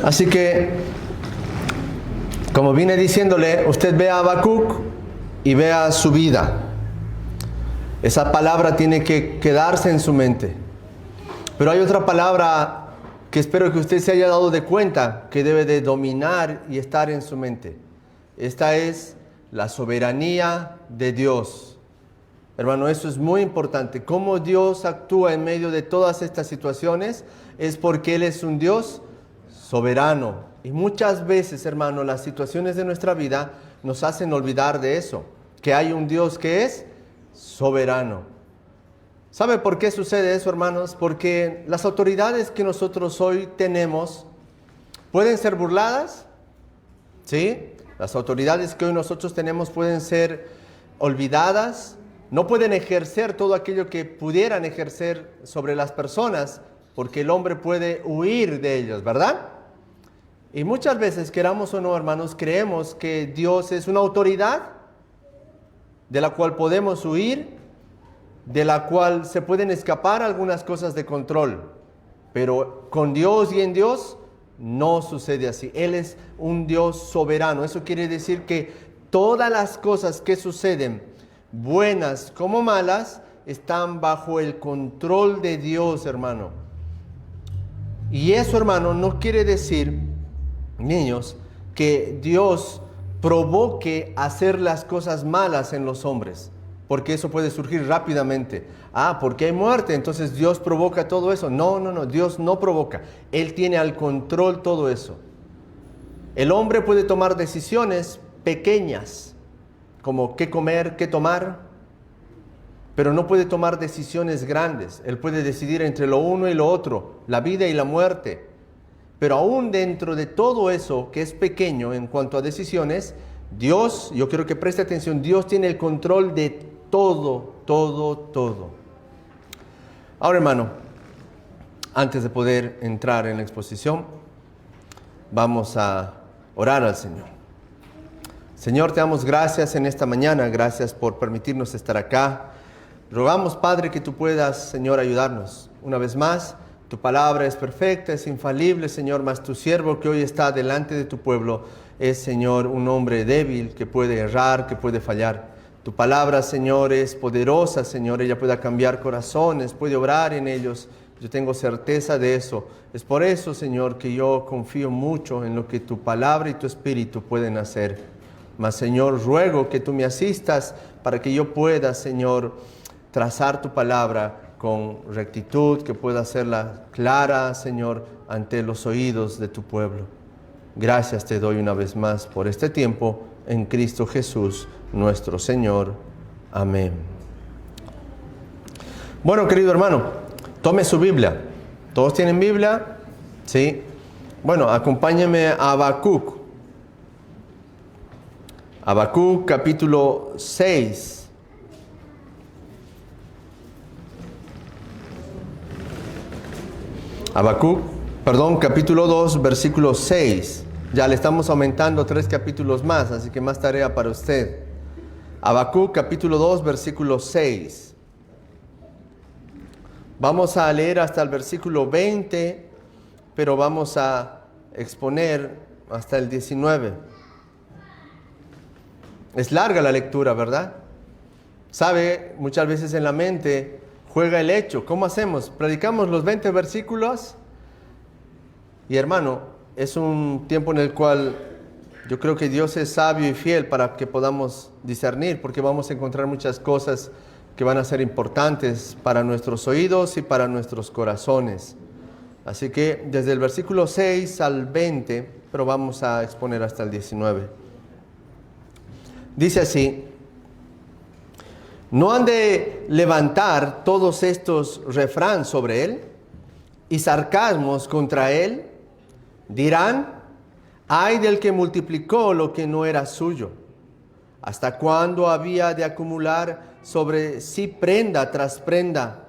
Así que, como vine diciéndole, usted ve a Habacuc y vea su vida. Esa palabra tiene que quedarse en su mente. Pero hay otra palabra que espero que usted se haya dado de cuenta que debe de dominar y estar en su mente. Esta es la soberanía de Dios. Hermano, eso es muy importante. Cómo Dios actúa en medio de todas estas situaciones es porque Él es un Dios soberano. Y muchas veces, hermano, las situaciones de nuestra vida nos hacen olvidar de eso, que hay un Dios que es soberano. ¿Sabe por qué sucede eso, hermanos? Porque las autoridades que nosotros hoy tenemos pueden ser burladas, ¿sí? Las autoridades que hoy nosotros tenemos pueden ser olvidadas, no pueden ejercer todo aquello que pudieran ejercer sobre las personas, porque el hombre puede huir de ellos, ¿verdad? Y muchas veces, queramos o no, hermanos, creemos que Dios es una autoridad de la cual podemos huir, de la cual se pueden escapar algunas cosas de control. Pero con Dios y en Dios no sucede así. Él es un Dios soberano. Eso quiere decir que todas las cosas que suceden, buenas como malas, están bajo el control de Dios, hermano. Y eso, hermano, no quiere decir, niños, que Dios provoque hacer las cosas malas en los hombres, porque eso puede surgir rápidamente. Porque hay muerte, entonces Dios provoca todo eso. No, Dios no provoca. Él tiene al control todo eso. El hombre puede tomar decisiones pequeñas, como qué comer, qué tomar, pero no puede tomar decisiones grandes. Él puede decidir entre lo uno y lo otro, la vida y la muerte. Pero aún dentro de todo eso que es pequeño en cuanto a decisiones, Dios, yo quiero que preste atención, Dios tiene el control de todo. Ahora, hermano, antes de poder entrar en la exposición, vamos a orar al Señor. Señor, te damos gracias en esta mañana, gracias por permitirnos estar acá. Rogamos, Padre, que tú puedas, Señor, ayudarnos. Una vez más, tu palabra es perfecta, es infalible, Señor, mas tu siervo que hoy está delante de tu pueblo es, Señor, un hombre débil que puede errar, que puede fallar. Tu palabra, Señor, es poderosa, Señor, ella puede cambiar corazones, puede obrar en ellos. Yo tengo certeza de eso. Es por eso, Señor, que yo confío mucho en lo que tu palabra y tu espíritu pueden hacer. Mas, Señor, ruego que tú me asistas para que yo pueda, Señor, trazar tu palabra con rectitud, que pueda hacerla clara, Señor, ante los oídos de tu pueblo. Gracias te doy una vez más por este tiempo en Cristo Jesús, nuestro Señor. Amén. Bueno, querido hermano, tome su Biblia. ¿Todos tienen Biblia? ¿Sí? Bueno, acompáñeme a Habacuc. Habacuc, capítulo 6. Capítulo 2, versículo 6. Ya le estamos aumentando 3 capítulos más, así que más tarea para usted. Habacuc, capítulo 2, versículo 6. Vamos a leer hasta el versículo 20, pero vamos a exponer hasta el 19. Es larga la lectura, ¿verdad? Sabe, muchas veces en la mente juega el hecho. ¿Cómo hacemos? ¿Predicamos los 20 versículos? Y hermano, es un tiempo en el cual yo creo que Dios es sabio y fiel para que podamos discernir, porque vamos a encontrar muchas cosas que van a ser importantes para nuestros oídos y para nuestros corazones. Así que desde el versículo 6 al 20, pero vamos a exponer hasta el 19. Dice así: ¿no han de levantar todos estos refranes sobre él y sarcasmos contra él? Dirán: ay del que multiplicó lo que no era suyo. ¿Hasta cuándo había de acumular sobre sí prenda tras prenda?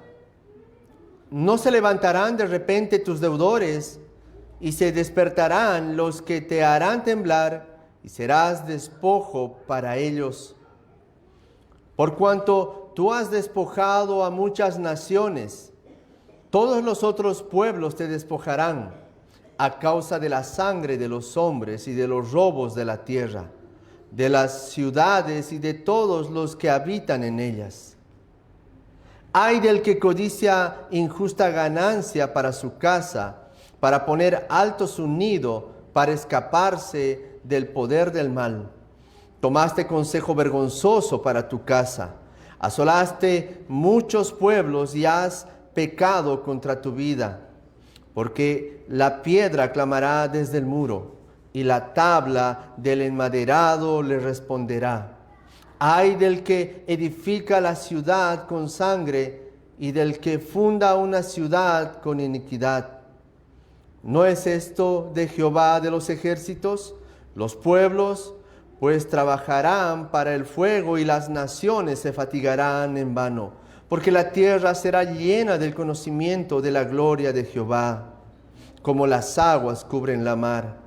¿No se levantarán de repente tus deudores y se despertarán los que te harán temblar y serás despojo para ellos? Por cuanto tú has despojado a muchas naciones, todos los otros pueblos te despojarán. a causa de la sangre de los hombres y de los robos de la tierra, de las ciudades y de todos los que habitan en ellas. Ay del que codicia injusta ganancia para su casa, para poner alto su nido, para escaparse del poder del mal. Tomaste consejo vergonzoso para tu casa, asolaste muchos pueblos y has pecado contra tu vida, porque la piedra clamará desde el muro y la tabla del enmaderado le responderá. Ay del que edifica la ciudad con sangre y del que funda una ciudad con iniquidad. ¿No es esto de Jehová de los ejércitos? Los pueblos pues trabajarán para el fuego y las naciones se fatigarán en vano, porque la tierra será llena del conocimiento de la gloria de Jehová, como las aguas cubren la mar.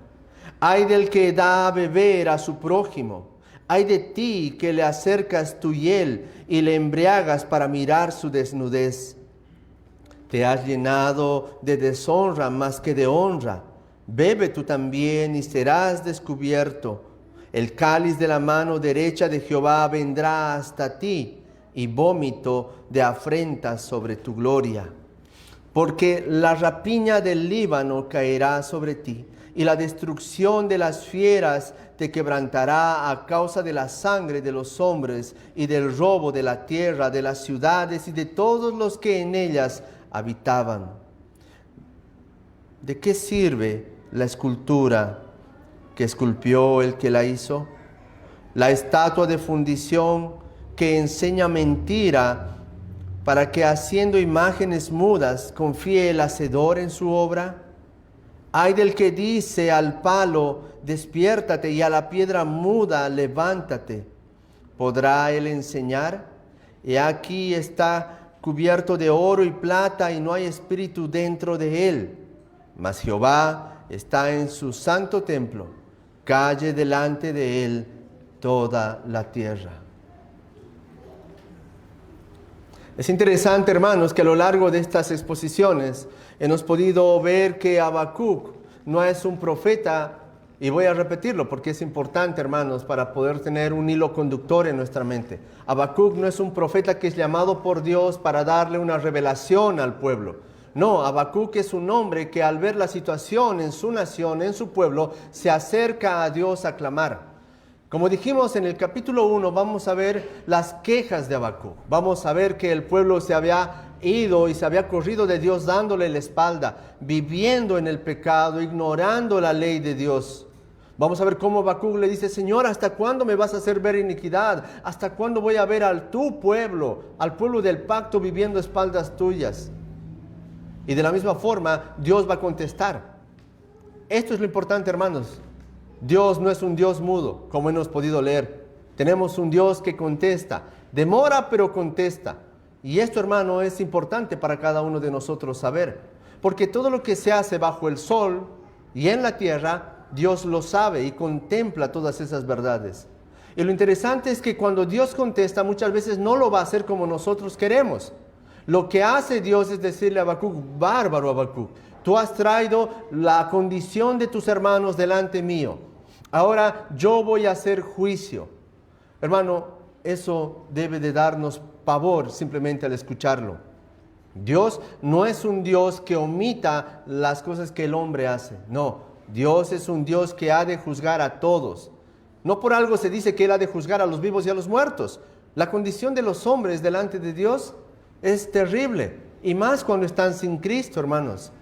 Ay del que da a beber a su prójimo. Ay de ti que le acercas tu hiel y le embriagas para mirar su desnudez. Te has llenado de deshonra más que de honra. Bebe tú también y serás descubierto. El cáliz de la mano derecha de Jehová vendrá hasta ti y vómito de afrentas sobre tu gloria. Porque la rapiña del Líbano caerá sobre ti y la destrucción de las fieras te quebrantará a causa de la sangre de los hombres y del robo de la tierra, de las ciudades y de todos los que en ellas habitaban. ¿De qué sirve la escultura que esculpió el que la hizo? La estatua de fundición que enseña mentira para que haciendo imágenes mudas confíe el hacedor en su obra. Ay del que dice al palo, despiértate, y a la piedra muda, levántate. ¿Podrá él enseñar? Y aquí está cubierto de oro y plata, y no hay espíritu dentro de él. Mas Jehová está en su santo templo, calle delante de él toda la tierra. Es interesante, hermanos, que a lo largo de estas exposiciones hemos podido ver que Habacuc no es un profeta, y voy a repetirlo porque es importante, hermanos, para poder tener un hilo conductor en nuestra mente. Habacuc no es un profeta que es llamado por Dios para darle una revelación al pueblo. No, Habacuc es un hombre que al ver la situación en su nación, en su pueblo, se acerca a Dios a clamar. Como dijimos en el capítulo 1, vamos a ver las quejas de Habacuc. Vamos a ver que el pueblo se había ido y se había corrido de Dios dándole la espalda, viviendo en el pecado, ignorando la ley de Dios. Vamos a ver cómo Habacuc le dice: Señor, ¿hasta cuándo me vas a hacer ver iniquidad? ¿Hasta cuándo voy a ver al tu pueblo, al pueblo del pacto, viviendo a espaldas tuyas? Y de la misma forma, Dios va a contestar. Esto es lo importante, hermanos. Dios no es un Dios mudo, como hemos podido leer. Tenemos un Dios que contesta. Demora, pero contesta. Y esto, hermano, es importante para cada uno de nosotros saber. Porque todo lo que se hace bajo el sol y en la tierra, Dios lo sabe y contempla todas esas verdades. Y lo interesante es que cuando Dios contesta, muchas veces no lo va a hacer como nosotros queremos. Lo que hace Dios es decirle a Habacuc: bárbaro Habacuc, tú has traído la condición de tus hermanos delante mío. Ahora yo voy a hacer juicio. Hermano, eso debe de darnos pavor simplemente al escucharlo. Dios no es un Dios que omita las cosas que el hombre hace. No, Dios es un Dios que ha de juzgar a todos. No por algo se dice que Él ha de juzgar a los vivos y a los muertos. La condición de los hombres delante de Dios es terrible. Y más cuando están sin Cristo, hermanos.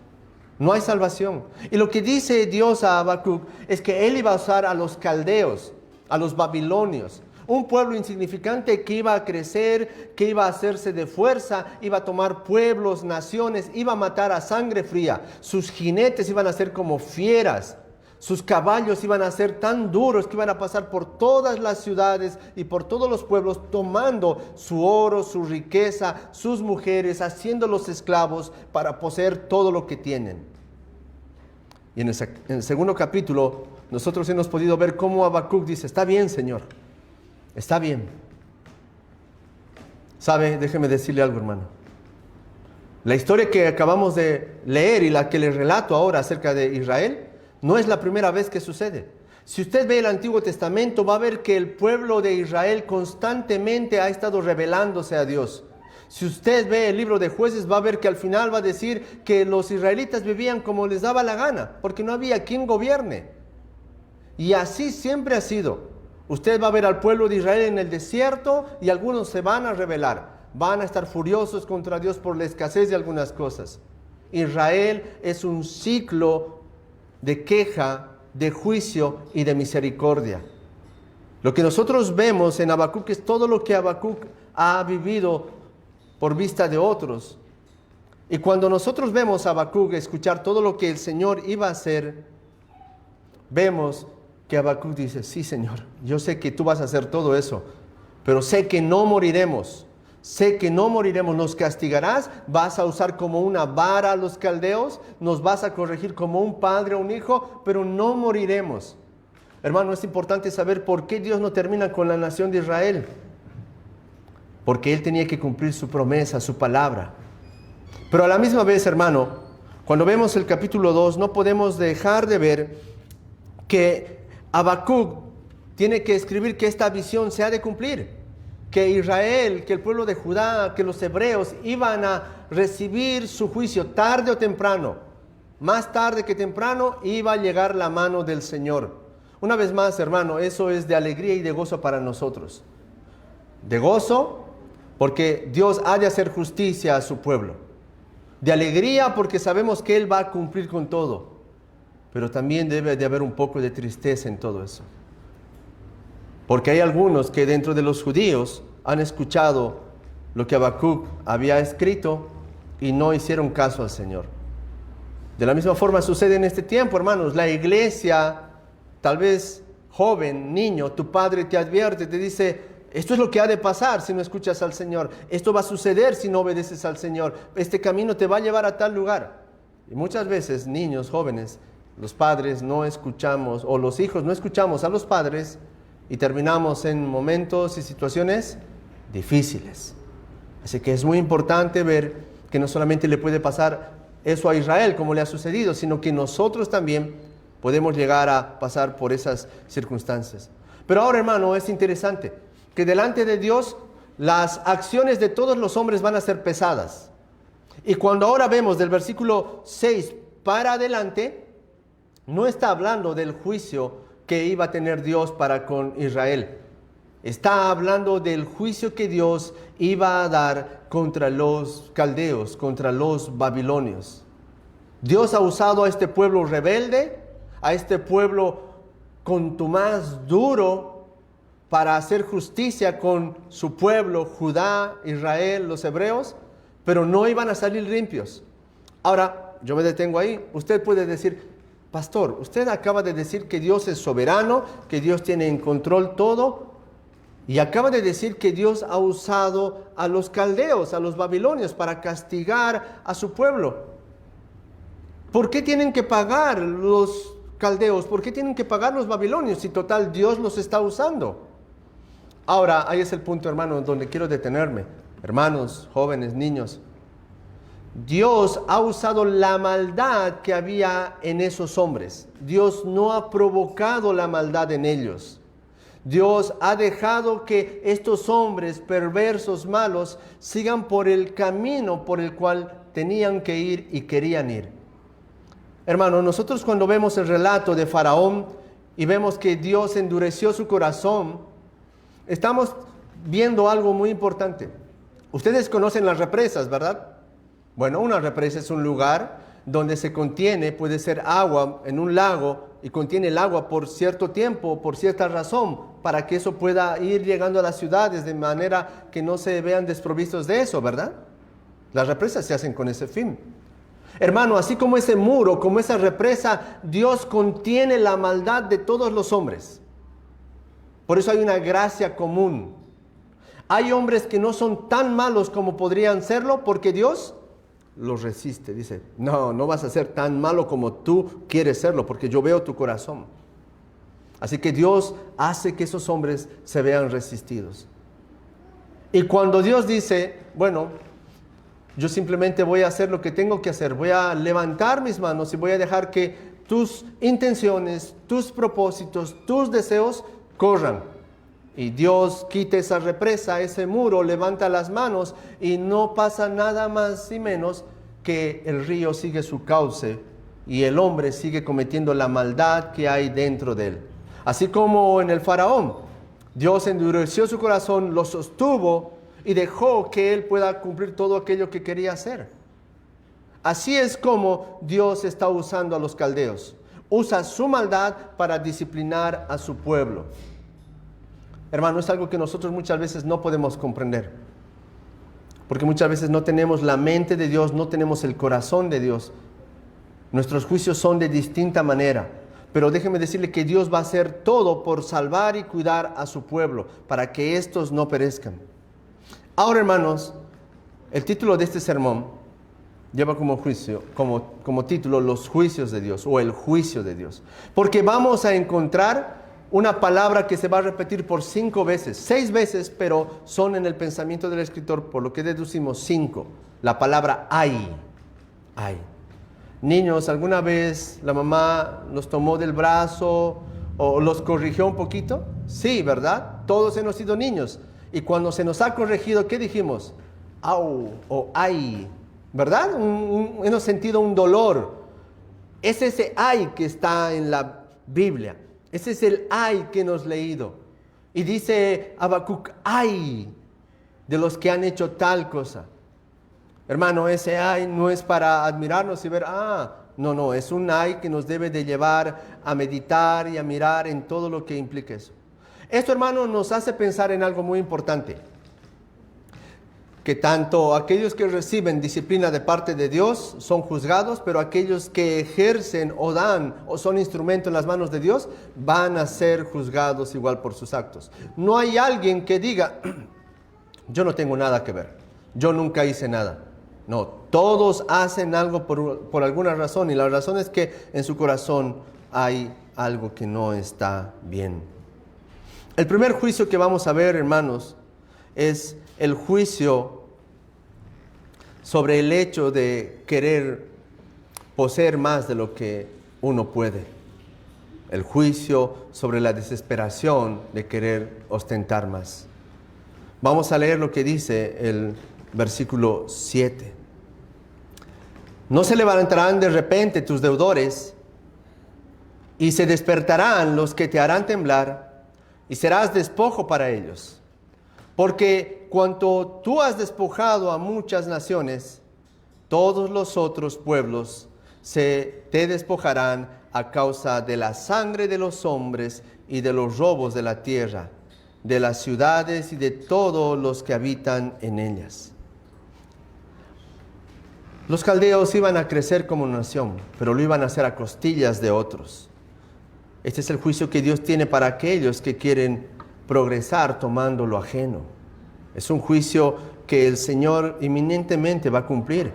No hay salvación. Y lo que dice Dios a Habacuc es que Él iba a usar a los caldeos, a los babilonios, un pueblo insignificante que iba a crecer, que iba a hacerse de fuerza, iba a tomar pueblos, naciones, iba a matar a sangre fría. Sus jinetes iban a ser como fieras. Sus caballos iban a ser tan duros que iban a pasar por todas las ciudades y por todos los pueblos, tomando su oro, su riqueza, sus mujeres, haciéndolos esclavos para poseer todo lo que tienen. Y en el segundo capítulo, nosotros hemos podido ver cómo Habacuc dice: está bien, Señor, está bien. ¿Sabe? Déjeme decirle algo, hermano. La historia que acabamos de leer y la que les relato ahora acerca de Israel no es la primera vez que sucede. Si usted ve el Antiguo Testamento, va a ver que el pueblo de Israel constantemente ha estado rebelándose a Dios. Si usted ve el libro de Jueces, va a ver que al final va a decir que los israelitas vivían como les daba la gana, porque no había quien gobierne. Y así siempre ha sido. Usted va a ver al pueblo de Israel en el desierto y algunos se van a rebelar. Van a estar furiosos contra Dios por la escasez de algunas cosas. Israel es un ciclo de queja, de juicio y de misericordia. Lo que nosotros vemos en Habacuc es todo lo que Habacuc ha vivido por vista de otros. Y cuando nosotros vemos a Habacuc escuchar todo lo que el Señor iba a hacer, vemos que Habacuc dice, sí, Señor, yo sé que tú vas a hacer todo eso, pero sé que no moriremos. Sé que no moriremos, nos castigarás, vas a usar como una vara a los caldeos, nos vas a corregir como un padre o un hijo, pero no moriremos. Hermano, es importante saber por qué Dios no termina con la nación de Israel. Porque Él tenía que cumplir su promesa, su palabra. Pero a la misma vez, hermano, cuando vemos el capítulo 2, no podemos dejar de ver que Habacuc tiene que escribir que esta visión se ha de cumplir. Que Israel, que el pueblo de Judá, que los hebreos iban a recibir su juicio tarde o temprano. Más tarde que temprano iba a llegar la mano del Señor. Una vez más, hermano, eso es de alegría y de gozo para nosotros. De gozo porque Dios ha de hacer justicia a su pueblo. De alegría porque sabemos que Él va a cumplir con todo. Pero también debe de haber un poco de tristeza en todo eso. Porque hay algunos que dentro de los judíos han escuchado lo que Habacuc había escrito y no hicieron caso al Señor. De la misma forma sucede en este tiempo, hermanos. La iglesia, tal vez joven, niño, tu padre te advierte, te dice, esto es lo que ha de pasar si no escuchas al Señor. Esto va a suceder si no obedeces al Señor. Este camino te va a llevar a tal lugar. Y muchas veces, niños, jóvenes, los padres no escuchamos, o los hijos no escuchamos a los padres, y terminamos en momentos y situaciones difíciles. Así que es muy importante ver que no solamente le puede pasar eso a Israel como le ha sucedido, sino que nosotros también podemos llegar a pasar por esas circunstancias. Pero ahora, hermano, es interesante que delante de Dios las acciones de todos los hombres van a ser pesadas. Y cuando ahora vemos del versículo 6 para adelante, no está hablando del juicio que iba a tener Dios para con Israel. Está hablando del juicio que Dios iba a dar contra los caldeos, contra los babilonios. Dios ha usado a este pueblo rebelde, a este pueblo contumaz, duro, para hacer justicia con su pueblo, Judá, Israel, los hebreos, pero no iban a salir limpios. Ahora, yo me detengo ahí. Usted puede decir, pastor, usted acaba de decir que Dios es soberano, que Dios tiene en control todo, y acaba de decir que Dios ha usado a los caldeos, a los babilonios, para castigar a su pueblo. ¿Por qué tienen que pagar los caldeos? ¿Por qué tienen que pagar los babilonios si total Dios los está usando? Ahora, ahí es el punto, hermano, donde quiero detenerme. Hermanos, jóvenes, niños. Dios ha usado la maldad que había en esos hombres. Dios no ha provocado la maldad en ellos. Dios ha dejado que estos hombres perversos, malos, sigan por el camino por el cual tenían que ir y querían ir. Hermano, nosotros cuando vemos el relato de Faraón y vemos que Dios endureció su corazón, estamos viendo algo muy importante. Ustedes conocen las represas, ¿verdad? Bueno, una represa es un lugar donde se contiene, puede ser agua en un lago y contiene el agua por cierto tiempo, por cierta razón, para que eso pueda ir llegando a las ciudades de manera que no se vean desprovistos de eso, ¿verdad? Las represas se hacen con ese fin. Hermano, así como ese muro, como esa represa, Dios contiene la maldad de todos los hombres. Por eso hay una gracia común. Hay hombres que no son tan malos como podrían serlo porque Dios los resiste. Dice, no vas a ser tan malo como tú quieres serlo porque yo veo tu corazón. Así que Dios hace que esos hombres se vean resistidos. Y cuando Dios dice, bueno, Yo simplemente voy a hacer lo que tengo que hacer. Voy a levantar mis manos y voy a dejar que tus intenciones, tus propósitos, tus deseos corran. Y Dios quita esa represa, ese muro, levanta las manos y no pasa nada más y menos que el río sigue su cauce y el hombre sigue cometiendo la maldad que hay dentro de él. Así como en el faraón, Dios endureció su corazón, lo sostuvo y dejó que él pueda cumplir todo aquello que quería hacer. Así es como Dios está usando a los caldeos. Usa su maldad para disciplinar a su pueblo. Hermano, es algo que nosotros muchas veces no podemos comprender. Porque muchas veces no tenemos la mente de Dios, no tenemos el corazón de Dios. Nuestros juicios son de distinta manera. Pero déjeme decirle que Dios va a hacer todo por salvar y cuidar a su pueblo, para que estos no perezcan. Ahora, hermanos, el título de este sermón lleva como título los juicios de Dios o el juicio de Dios. Porque vamos a encontrar una palabra que se va a repetir por 5 veces, 6 veces, pero son en el pensamiento del escritor, por lo que deducimos 5. La palabra ay. Niños, ¿alguna vez la mamá los tomó del brazo o los corrigió un poquito? Sí, ¿verdad? Todos hemos sido niños. Y cuando se nos ha corregido, ¿qué dijimos? Au o ay, ¿verdad? Hemos sentido un dolor. Es ese ay que está en la Biblia. Ese es el ay que hemos leído. Y dice Habacuc, ay de los que han hecho tal cosa. Hermano, ese ay no es para admirarnos y ver, no, es un ay que nos debe de llevar a meditar y a mirar en todo lo que implica eso. Esto, hermano, nos hace pensar en algo muy importante. Que tanto aquellos que reciben disciplina de parte de Dios son juzgados, pero aquellos que ejercen o dan o son instrumento en las manos de Dios van a ser juzgados igual por sus actos. No hay alguien que diga, yo no tengo nada que ver, yo nunca hice nada. No, todos hacen algo por alguna razón y la razón es que en su corazón hay algo que no está bien. El primer juicio que vamos a ver, hermanos, es el juicio sobre el hecho de querer poseer más de lo que uno puede. El juicio sobre la desesperación de querer ostentar más. Vamos a leer lo que dice el versículo 7. No se levantarán de repente tus deudores y se despertarán los que te harán temblar y serás despojo para ellos. Porque cuanto tú has despojado a muchas naciones, todos los otros pueblos se te despojarán a causa de la sangre de los hombres y de los robos de la tierra, de las ciudades y de todos los que habitan en ellas. Los caldeos iban a crecer como nación, pero lo iban a hacer a costillas de otros. Este es el juicio que Dios tiene para aquellos que quieren progresar tomando lo ajeno. Es un juicio que el Señor inminentemente va a cumplir.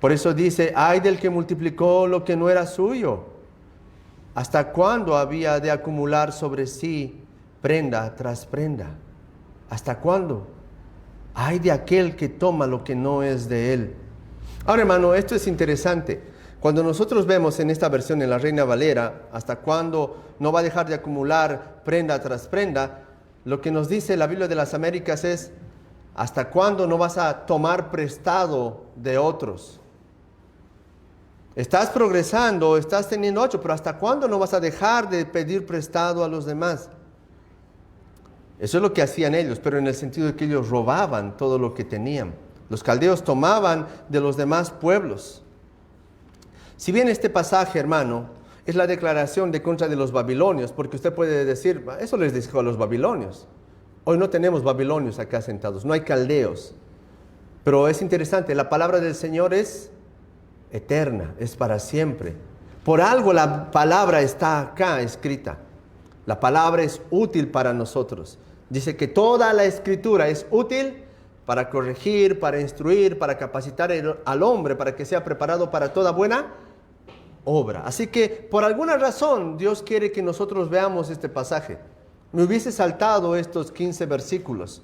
Por eso dice, ay del que multiplicó lo que no era suyo. ¿Hasta cuándo había de acumular sobre sí prenda tras prenda? ¿Hasta cuándo? Ay de aquel que toma lo que no es de él. Ahora, hermano, esto es interesante. Cuando nosotros vemos en esta versión, en la Reina Valera, hasta cuándo no va a dejar de acumular prenda tras prenda, lo que nos dice la Biblia de las Américas es, ¿hasta cuándo no vas a tomar prestado de otros? Estás progresando, estás teniendo 8, pero ¿hasta cuándo no vas a dejar de pedir prestado a los demás? Eso es lo que hacían ellos, pero en el sentido de que ellos robaban todo lo que tenían. Los caldeos tomaban de los demás pueblos. Si bien este pasaje, hermano, es la declaración de contra de los babilonios, porque usted puede decir, eso les dijo a los babilonios. Hoy no tenemos babilonios acá sentados, no hay caldeos. Pero es interesante, la palabra del Señor es eterna, es para siempre. Por algo la palabra está acá escrita. La palabra es útil para nosotros. Dice que toda la escritura es útil para corregir, para instruir, para capacitar al hombre, para que sea preparado para toda buena obra. Así que por alguna razón Dios quiere que nosotros veamos este pasaje. Me hubiese saltado estos 15 versículos,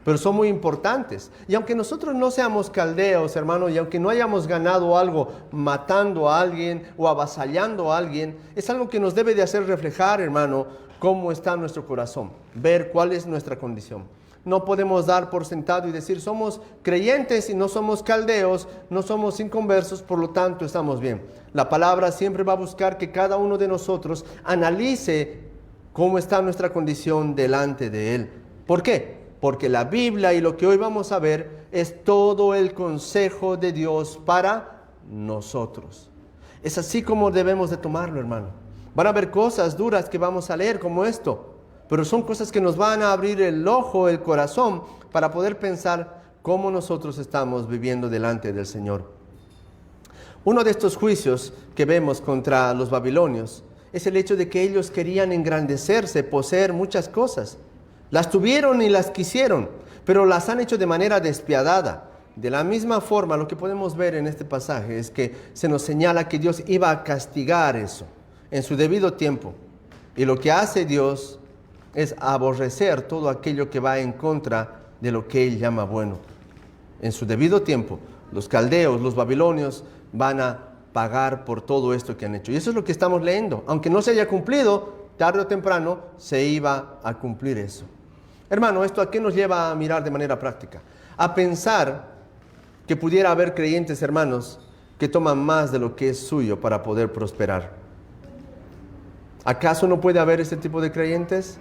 pero son muy importantes. Y aunque nosotros no seamos caldeos, hermano, y aunque no hayamos ganado algo matando a alguien o avasallando a alguien, es algo que nos debe de hacer reflejar, hermano, cómo está nuestro corazón, ver cuál es nuestra condición. No podemos dar por sentado y decir somos creyentes y no somos caldeos, no somos inconversos, por lo tanto estamos bien. La palabra siempre va a buscar que cada uno de nosotros analice cómo está nuestra condición delante de Él. ¿Por qué? Porque la Biblia y lo que hoy vamos a ver es todo el consejo de Dios para nosotros. Es así como debemos de tomarlo, hermano. Van a haber cosas duras que vamos a leer como esto, pero son cosas que nos van a abrir el ojo, el corazón, para poder pensar cómo nosotros estamos viviendo delante del Señor. Uno de estos juicios que vemos contra los babilonios es el hecho de que ellos querían engrandecerse, poseer muchas cosas. Las tuvieron y las quisieron, pero las han hecho de manera despiadada. De la misma forma, lo que podemos ver en este pasaje es que se nos señala que Dios iba a castigar eso en su debido tiempo. Y lo que hace Dios es aborrecer todo aquello que va en contra de lo que Él llama bueno. En su debido tiempo, los caldeos, los babilonios, van a pagar por todo esto que han hecho. Y eso es lo que estamos leyendo. Aunque no se haya cumplido, tarde o temprano se iba a cumplir eso. Hermano, ¿esto a qué nos lleva a mirar de manera práctica? A pensar que pudiera haber creyentes, hermanos, que toman más de lo que es suyo para poder prosperar. ¿Acaso no puede haber ese tipo de creyentes?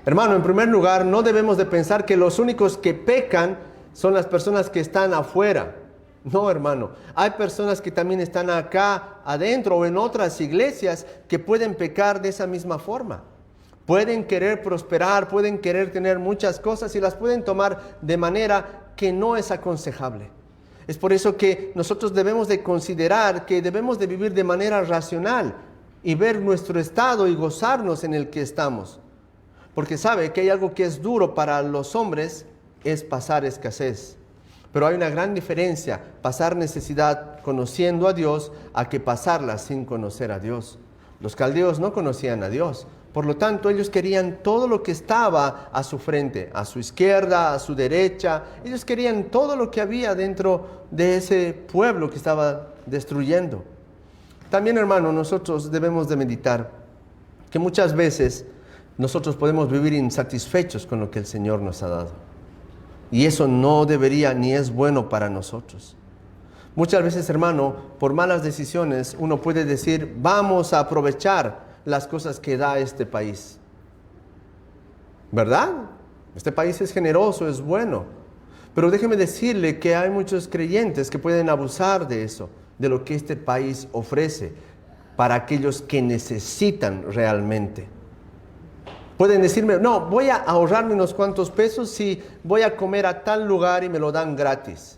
Hermano, en primer lugar, no debemos de pensar que los únicos que pecan son las personas que están afuera. No, hermano. Hay personas que también están acá adentro o en otras iglesias que pueden pecar de esa misma forma. Pueden querer prosperar, pueden querer tener muchas cosas y las pueden tomar de manera que no es aconsejable. Es por eso que nosotros debemos de considerar que debemos de vivir de manera racional y ver nuestro estado y gozarnos en el que estamos. Porque sabe que hay algo que es duro para los hombres, es pasar escasez. Pero hay una gran diferencia, pasar necesidad conociendo a Dios, a que pasarla sin conocer a Dios. Los caldeos no conocían a Dios, por lo tanto ellos querían todo lo que estaba a su frente, a su izquierda, a su derecha. Ellos querían todo lo que había dentro de ese pueblo que estaba destruyendo. También, hermano, nosotros debemos de meditar que muchas veces nosotros podemos vivir insatisfechos con lo que el Señor nos ha dado. Y eso no debería ni es bueno para nosotros. Muchas veces, hermano, por malas decisiones, uno puede decir, vamos a aprovechar las cosas que da este país. ¿Verdad? Este país es generoso, es bueno. Pero déjeme decirle que hay muchos creyentes que pueden abusar de eso, de lo que este país ofrece para aquellos que necesitan realmente. Pueden decirme, no, voy a ahorrarme unos cuantos pesos si voy a comer a tal lugar y me lo dan gratis.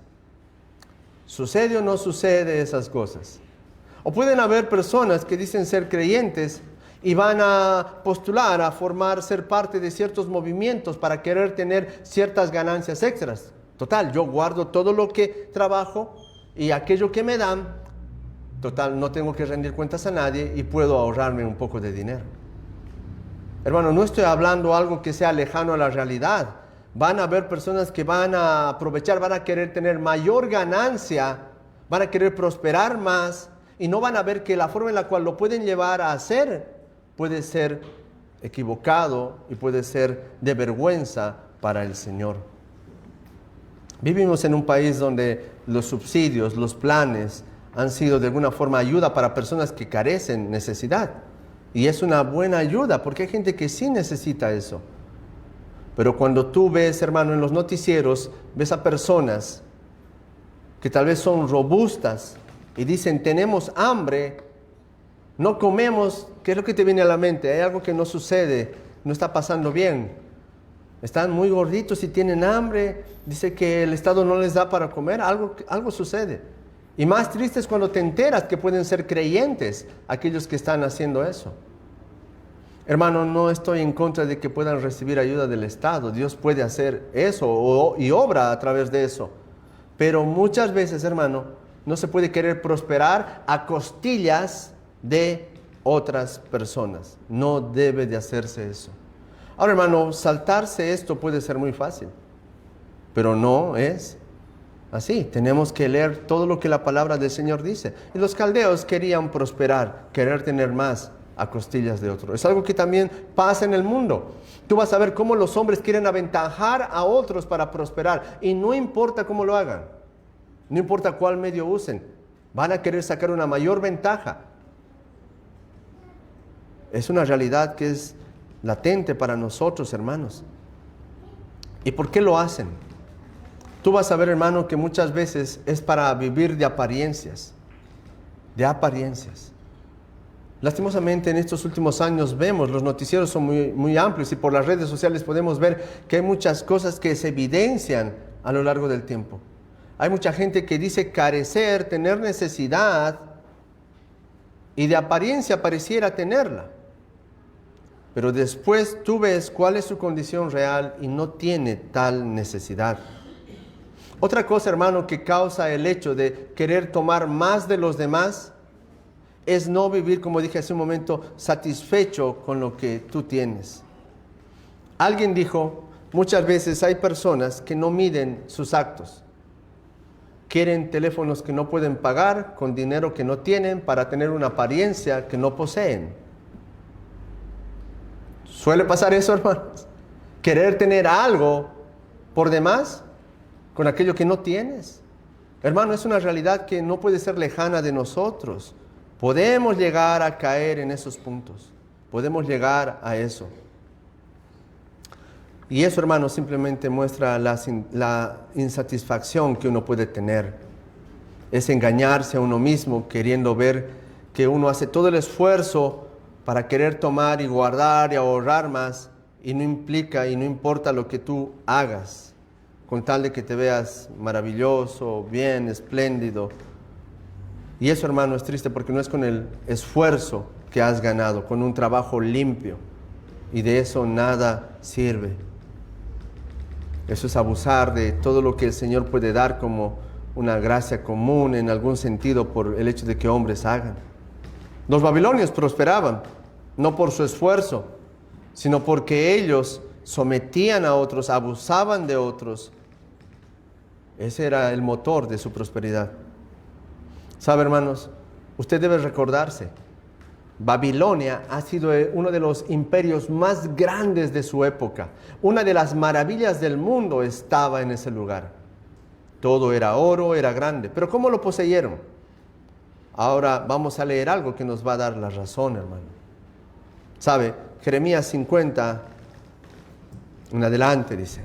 ¿Sucede o no sucede esas cosas? O pueden haber personas que dicen ser creyentes y van a postular, a formar, ser parte de ciertos movimientos para querer tener ciertas ganancias extras. Total, yo guardo todo lo que trabajo y aquello que me dan, total, no tengo que rendir cuentas a nadie y puedo ahorrarme un poco de dinero. Hermano, no estoy hablando algo que sea lejano a la realidad. Van a haber personas que van a aprovechar, van a querer tener mayor ganancia, van a querer prosperar más y no van a ver que la forma en la cual lo pueden llevar a hacer puede ser equivocado y puede ser de vergüenza para el Señor. Vivimos en un país donde los subsidios, los planes han sido de alguna forma ayuda para personas que carecen necesidad. Y es una buena ayuda porque hay gente que sí necesita eso. Pero cuando tú ves, hermano, en los noticieros, ves a personas que tal vez son robustas y dicen, tenemos hambre, no comemos, ¿qué es lo que te viene a la mente? Hay algo que no sucede, no está pasando bien. Están muy gorditos y tienen hambre, dice que el Estado no les da para comer, algo sucede. Y más triste es cuando te enteras que pueden ser creyentes aquellos que están haciendo eso. Hermano, no estoy en contra de que puedan recibir ayuda del Estado. Dios puede hacer eso y obra a través de eso. Pero muchas veces, hermano, no se puede querer prosperar a costillas de otras personas. No debe de hacerse eso. Ahora, hermano, saltarse esto puede ser muy fácil. pero no es así. Tenemos que leer todo lo que la palabra del Señor dice. Y los caldeos querían prosperar, querer tener más a costillas de otro. Es algo que también pasa en el mundo. Tú vas a ver cómo los hombres quieren aventajar a otros para prosperar. Y no importa cómo lo hagan. No importa cuál medio usen. Van a querer sacar una mayor ventaja. Es una realidad que es latente para nosotros, hermanos. ¿Y por qué lo hacen? Tú vas a ver, hermano, que muchas veces es para vivir de apariencias. De apariencias. Lastimosamente en estos últimos años vemos, los noticieros son muy amplios y por las redes sociales podemos ver que hay muchas cosas que se evidencian a lo largo del tiempo. Hay mucha gente que dice carecer, tener necesidad y de apariencia pareciera tenerla. Pero después tú ves cuál es su condición real y no tiene tal necesidad. Otra cosa, hermano, que causa el hecho de querer tomar más de los demás es no vivir, como dije hace un momento, satisfecho con lo que tú tienes. Alguien dijo, muchas veces hay personas que no miden sus actos. Quieren teléfonos que no pueden pagar con dinero que no tienen para tener una apariencia que no poseen. ¿Suele pasar eso, hermanos? Querer tener algo por demás con aquello que no tienes. Hermano, es una realidad que no puede ser lejana de nosotros. Podemos llegar a caer en esos puntos. Podemos llegar a eso. Y eso, hermano, simplemente muestra la insatisfacción que uno puede tener. Es engañarse a uno mismo, queriendo ver que uno hace todo el esfuerzo para querer tomar y guardar y ahorrar más, y no implica y no importa lo que tú hagas, con tal de que te veas maravilloso, bien, espléndido. Y eso, hermano, es triste porque no es con el esfuerzo que has ganado, con un trabajo limpio, y de eso nada sirve. Eso es abusar de todo lo que el Señor puede dar como una gracia común en algún sentido por el hecho de que hombres hagan. Los babilonios prosperaban, no por su esfuerzo, sino porque ellos sometían a otros, abusaban de otros. Ese era el motor de su prosperidad. ¿Sabe, hermanos? Usted debe recordarse, Babilonia ha sido uno de los imperios más grandes de su época. Una de las maravillas del mundo estaba en ese lugar. Todo era oro, era grande. ¿Pero cómo lo poseyeron? Ahora vamos a leer algo que nos va a dar la razón, hermano. ¿Sabe? Jeremías 50, en adelante dice: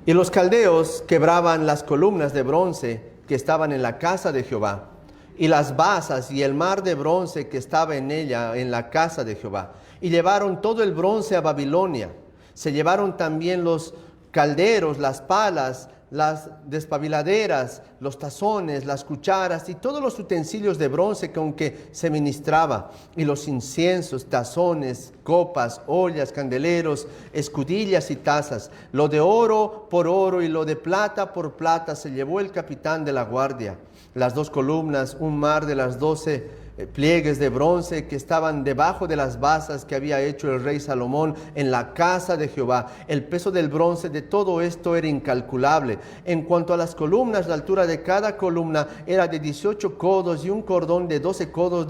y los caldeos quebraban las columnas de bronce que estaban en la casa de Jehová, y las basas y el mar de bronce que estaba en ella, en la casa de Jehová, y llevaron todo el bronce a Babilonia. Se llevaron también los calderos, las palas, las despabiladeras, los tazones, las cucharas y todos los utensilios de bronce con que se ministraba, y los inciensos, tazones, copas, ollas, candeleros, escudillas y tazas. Lo de oro por oro y lo de plata por plata se llevó el capitán de la guardia. Las 2 columnas, un mar de las 12 pliegues de bronce que estaban debajo de las basas que había hecho el rey Salomón en la casa de Jehová. El peso del bronce de todo esto era incalculable. En cuanto a las columnas, la altura de cada columna era de 18 codos y un cordón de 12 codos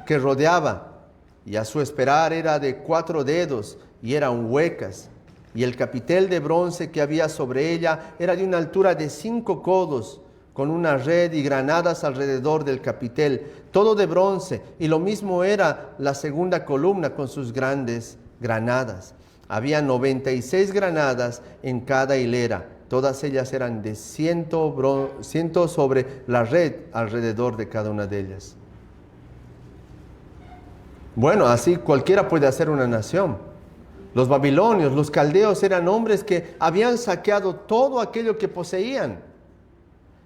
que rodeaba. Y a su esperar era de 4 dedos y eran huecas. Y el capitel de bronce que había sobre ella era de una altura de 5 codos, con una red y granadas alrededor del capitel, todo de bronce, y lo mismo era la segunda columna con sus grandes granadas. Había 96 granadas en cada hilera, todas ellas eran de 100 sobre la red alrededor de cada una de ellas. Bueno, así cualquiera puede hacer una nación. Los babilonios, los caldeos eran hombres que habían saqueado todo aquello que poseían.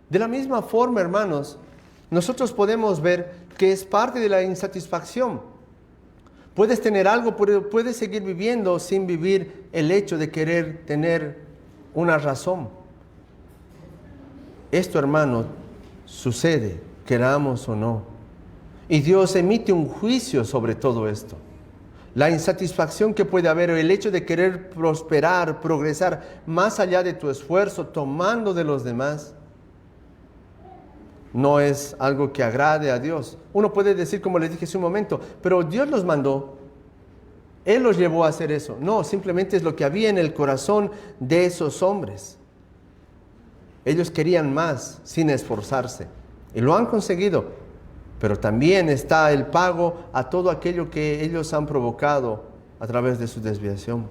De la misma forma, hermanos, nosotros podemos ver que es parte de la insatisfacción. Puedes tener algo, pero puedes seguir viviendo sin vivir el hecho de querer tener una razón. Esto, hermano, sucede, queramos o no. Y Dios emite un juicio sobre todo esto. La insatisfacción que puede haber, o el hecho de querer prosperar, progresar más allá de tu esfuerzo, tomando de los demás, no es algo que agrade a Dios. Uno puede decir, como les dije hace un momento, pero Dios los mandó, Él los llevó a hacer eso. No, simplemente es lo que había en el corazón de esos hombres. Ellos querían más sin esforzarse y lo han conseguido, pero también está el pago a todo aquello que ellos han provocado a través de su desviación.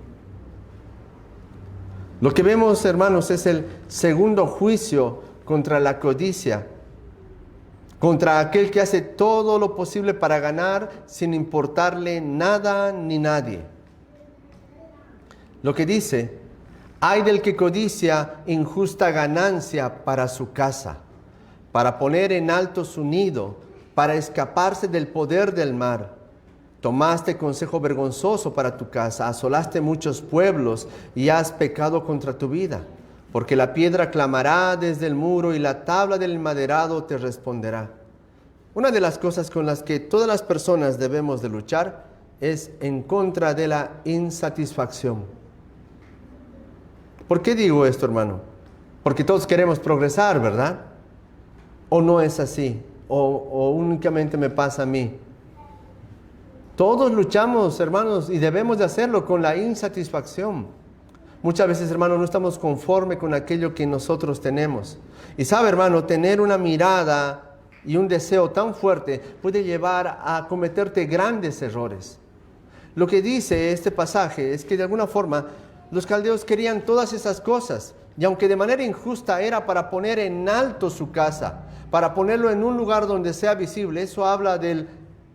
Lo que vemos, hermanos, es el segundo juicio contra la codicia, contra aquel que hace todo lo posible para ganar sin importarle nada ni nadie. Lo que dice: ay del que codicia injusta ganancia para su casa, para poner en alto su nido, para escaparse del poder del mar. Tomaste consejo vergonzoso para tu casa, asolaste muchos pueblos y has pecado contra tu vida. Porque la piedra clamará desde el muro y la tabla del maderado te responderá. Una de las cosas con las que todas las personas debemos de luchar es en contra de la insatisfacción. ¿Por qué digo esto, hermano? Porque todos queremos progresar, ¿verdad? ¿O no es así? ¿O únicamente me pasa a mí? Todos luchamos, hermanos, y debemos de hacerlo con la insatisfacción. Muchas veces, hermano, no estamos conformes con aquello que nosotros tenemos. Y sabe, hermano, tener una mirada y un deseo tan fuerte puede llevar a cometerte grandes errores. Lo que dice este pasaje es que de alguna forma los caldeos querían todas esas cosas, y aunque de manera injusta era para poner en alto su casa, para ponerlo en un lugar donde sea visible, eso habla del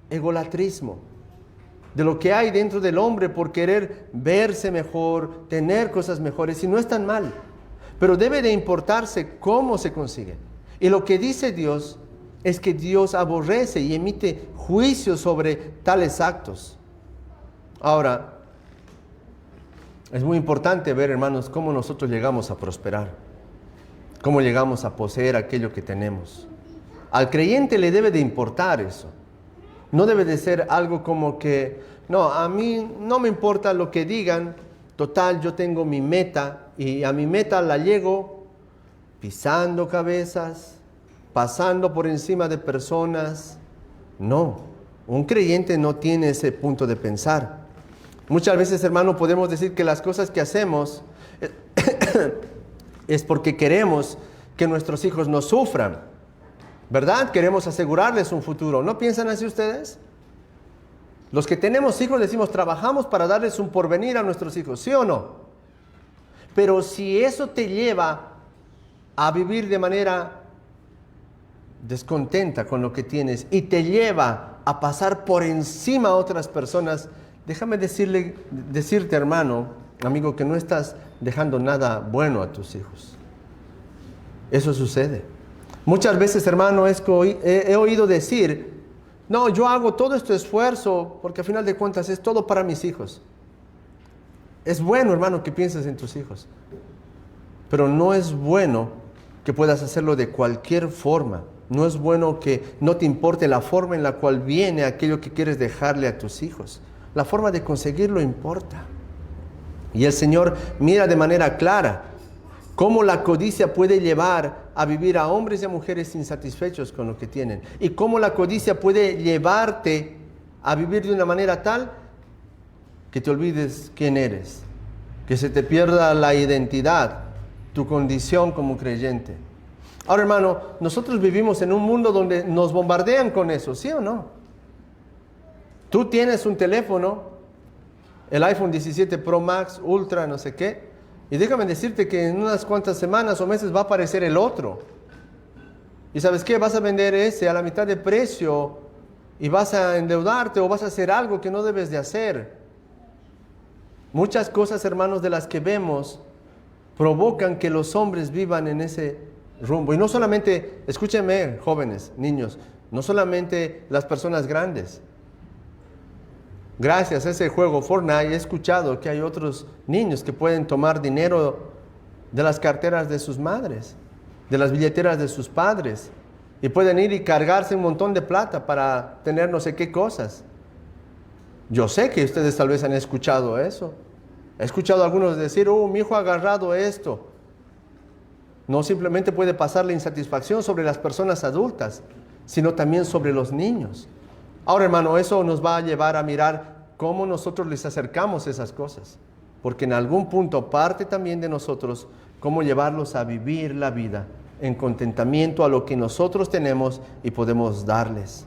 egolatrismo, de lo que hay dentro del hombre por querer verse mejor, tener cosas mejores, y no es tan mal, pero debe de importarse cómo se consigue. Y lo que dice Dios es que Dios aborrece y emite juicios sobre tales actos. Ahora, es muy importante ver, hermanos, cómo nosotros llegamos a prosperar, cómo llegamos a poseer aquello que tenemos. Al creyente le debe de importar eso. No debe de ser algo como que, no, a mí no me importa lo que digan, total, yo tengo mi meta y a mi meta la llego pisando cabezas, pasando por encima de personas. No, un creyente no tiene ese punto de pensar. Muchas veces, hermano, podemos decir que las cosas que hacemos es porque queremos que nuestros hijos no sufran, ¿verdad? Queremos asegurarles un futuro. ¿No piensan así ustedes? Los que tenemos hijos decimos, trabajamos para darles un porvenir a nuestros hijos, ¿sí o no? Pero si eso te lleva a vivir de manera descontenta con lo que tienes y te lleva a pasar por encima a otras personas, déjame decirte, hermano, amigo, que no estás dejando nada bueno a tus hijos. Eso sucede. Muchas veces, hermano, he oído decir, no, yo hago todo este esfuerzo porque al final de cuentas es todo para mis hijos. Es bueno, hermano, que pienses en tus hijos, pero no es bueno que puedas hacerlo de cualquier forma. No es bueno que no te importe la forma en la cual viene aquello que quieres dejarle a tus hijos. La forma de conseguirlo importa. Y el Señor mira de manera clara cómo la codicia puede llevar a vivir a hombres y a mujeres insatisfechos con lo que tienen. Y cómo la codicia puede llevarte a vivir de una manera tal que te olvides quién eres, que se te pierda la identidad, tu condición como creyente. Ahora, hermano, nosotros vivimos en un mundo donde nos bombardean con eso, ¿sí o no? Tú tienes un teléfono, el iPhone 17 Pro Max, Ultra, no sé qué, y déjame decirte que en unas cuantas semanas o meses va a aparecer el otro. ¿Y sabes qué? Vas a vender ese a la mitad de precio y vas a endeudarte o vas a hacer algo que no debes de hacer. Muchas cosas, hermanos, de las que vemos provocan que los hombres vivan en ese rumbo. Y no solamente, escúchenme, jóvenes, niños, no solamente las personas grandes. Gracias a ese juego Fortnite he escuchado que hay otros niños que pueden tomar dinero de las carteras de sus madres, de las billeteras de sus padres, y pueden ir y cargarse un montón de plata para tener no sé qué cosas. Yo sé que ustedes tal vez han escuchado eso. He escuchado a algunos decir, mi hijo ha agarrado esto. No simplemente puede pasar la insatisfacción sobre las personas adultas, sino también sobre los niños. Ahora, hermano, eso nos va a llevar a mirar cómo nosotros les acercamos esas cosas. Porque en algún punto parte también de nosotros cómo llevarlos a vivir la vida en contentamiento a lo que nosotros tenemos y podemos darles.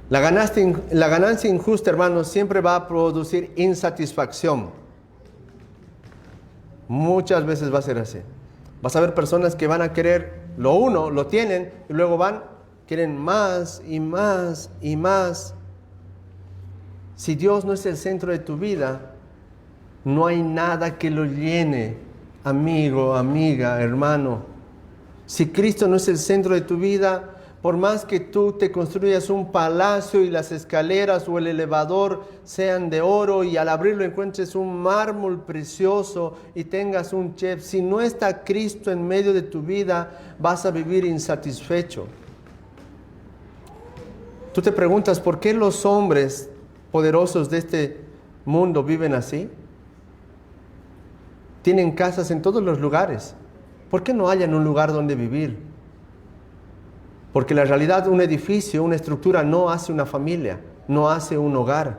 La ganancia injusta, hermanos, siempre va a producir insatisfacción. Muchas veces va a ser así. Vas a ver personas que van a querer lo uno, lo tienen, y luego quieren más y más y más. Si Dios no es el centro de tu vida, no hay nada que lo llene, amigo, amiga, hermano. Si Cristo no es el centro de tu vida, por más que tú te construyas un palacio y las escaleras o el elevador sean de oro y al abrirlo encuentres un mármol precioso y tengas un chef, si no está Cristo en medio de tu vida, vas a vivir insatisfecho. Tú te preguntas, ¿por qué los hombres poderosos de este mundo viven así? Tienen casas en todos los lugares. ¿Por qué no hallan un lugar donde vivir? Porque en la realidad un edificio, una estructura no hace una familia, no hace un hogar.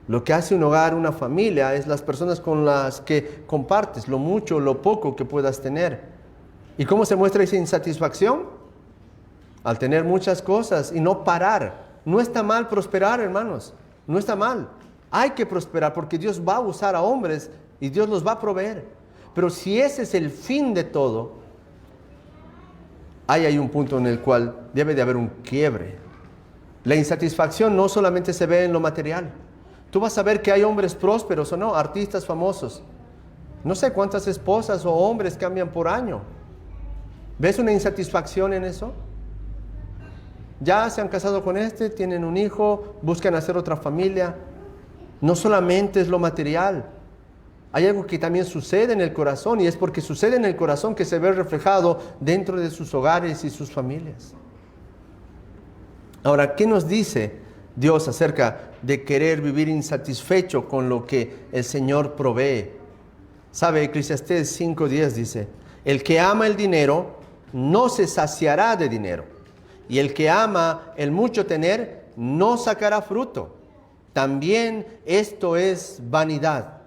Lo que hace un hogar, una familia, es las personas con las que compartes, lo mucho o lo poco que puedas tener. ¿Y cómo se muestra esa insatisfacción? Al tener muchas cosas y no parar. No está mal prosperar, hermanos, no está mal. Hay que prosperar porque Dios va a usar a hombres y Dios los va a proveer. Pero si ese es el fin de todo, hay un punto en el cual debe de haber un quiebre. La insatisfacción no solamente se ve en lo material. Tú vas a ver que hay hombres prósperos o no, artistas famosos. No sé cuántas esposas o hombres cambian por año. ¿Ves una insatisfacción en eso? Ya se han casado con tienen un hijo, buscan hacer otra familia. No solamente es lo material. Hay algo que también sucede en el corazón y es porque sucede en el corazón que se ve reflejado dentro de sus hogares y sus familias. Ahora, ¿qué nos dice Dios acerca de querer vivir insatisfecho con lo que el Señor provee? ¿Sabe? Eclesiastés 5:10 dice, el que ama el dinero no se saciará de dinero, y el que ama el mucho tener no sacará fruto. También esto es vanidad.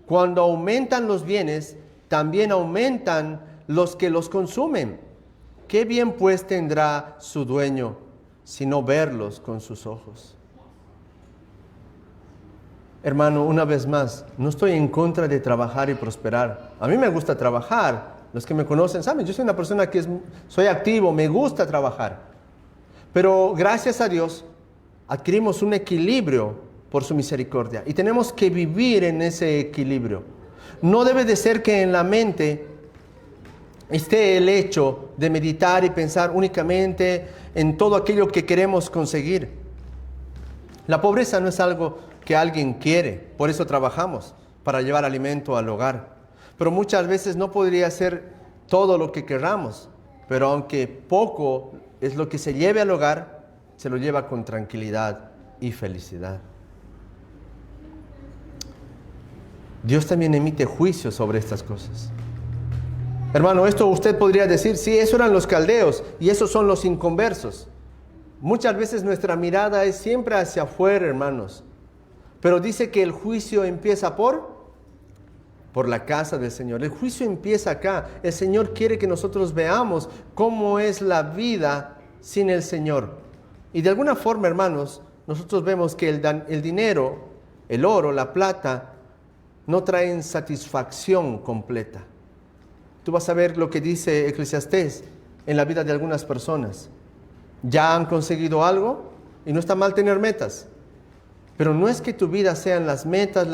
Cuando aumentan los bienes, también aumentan los que los consumen. ¿Qué bien pues tendrá su dueño sino verlos con sus ojos? Hermano, una vez más, no estoy en contra de trabajar y prosperar. A mí me gusta trabajar. Los que me conocen saben, yo soy una persona que soy activo, me gusta trabajar. Pero gracias a Dios adquirimos un equilibrio por su misericordia. Y tenemos que vivir en ese equilibrio. No debe de ser que en la mente esté el hecho de meditar y pensar únicamente en todo aquello que queremos conseguir. La pobreza no es algo que alguien quiere, por eso trabajamos, para llevar alimento al hogar. Pero muchas veces no podría ser todo lo que querramos, pero aunque poco es lo que se lleve al hogar, se lo lleva con tranquilidad y felicidad. Dios también emite juicio sobre estas cosas. Hermano, esto usted podría decir, sí, eso eran los caldeos y esos son los inconversos. Muchas veces nuestra mirada es siempre hacia afuera, hermanos. Pero dice que el juicio empieza por la casa del Señor. El juicio empieza acá. El Señor quiere que nosotros veamos cómo es la vida sin el Señor. Y de alguna forma, hermanos, nosotros vemos que el dinero, el oro, la plata, no traen satisfacción completa. Tú vas a ver lo que dice Eclesiastés en la vida de algunas personas. Ya han conseguido algo y no está mal tener metas. Pero no es que tu vida sean las metas.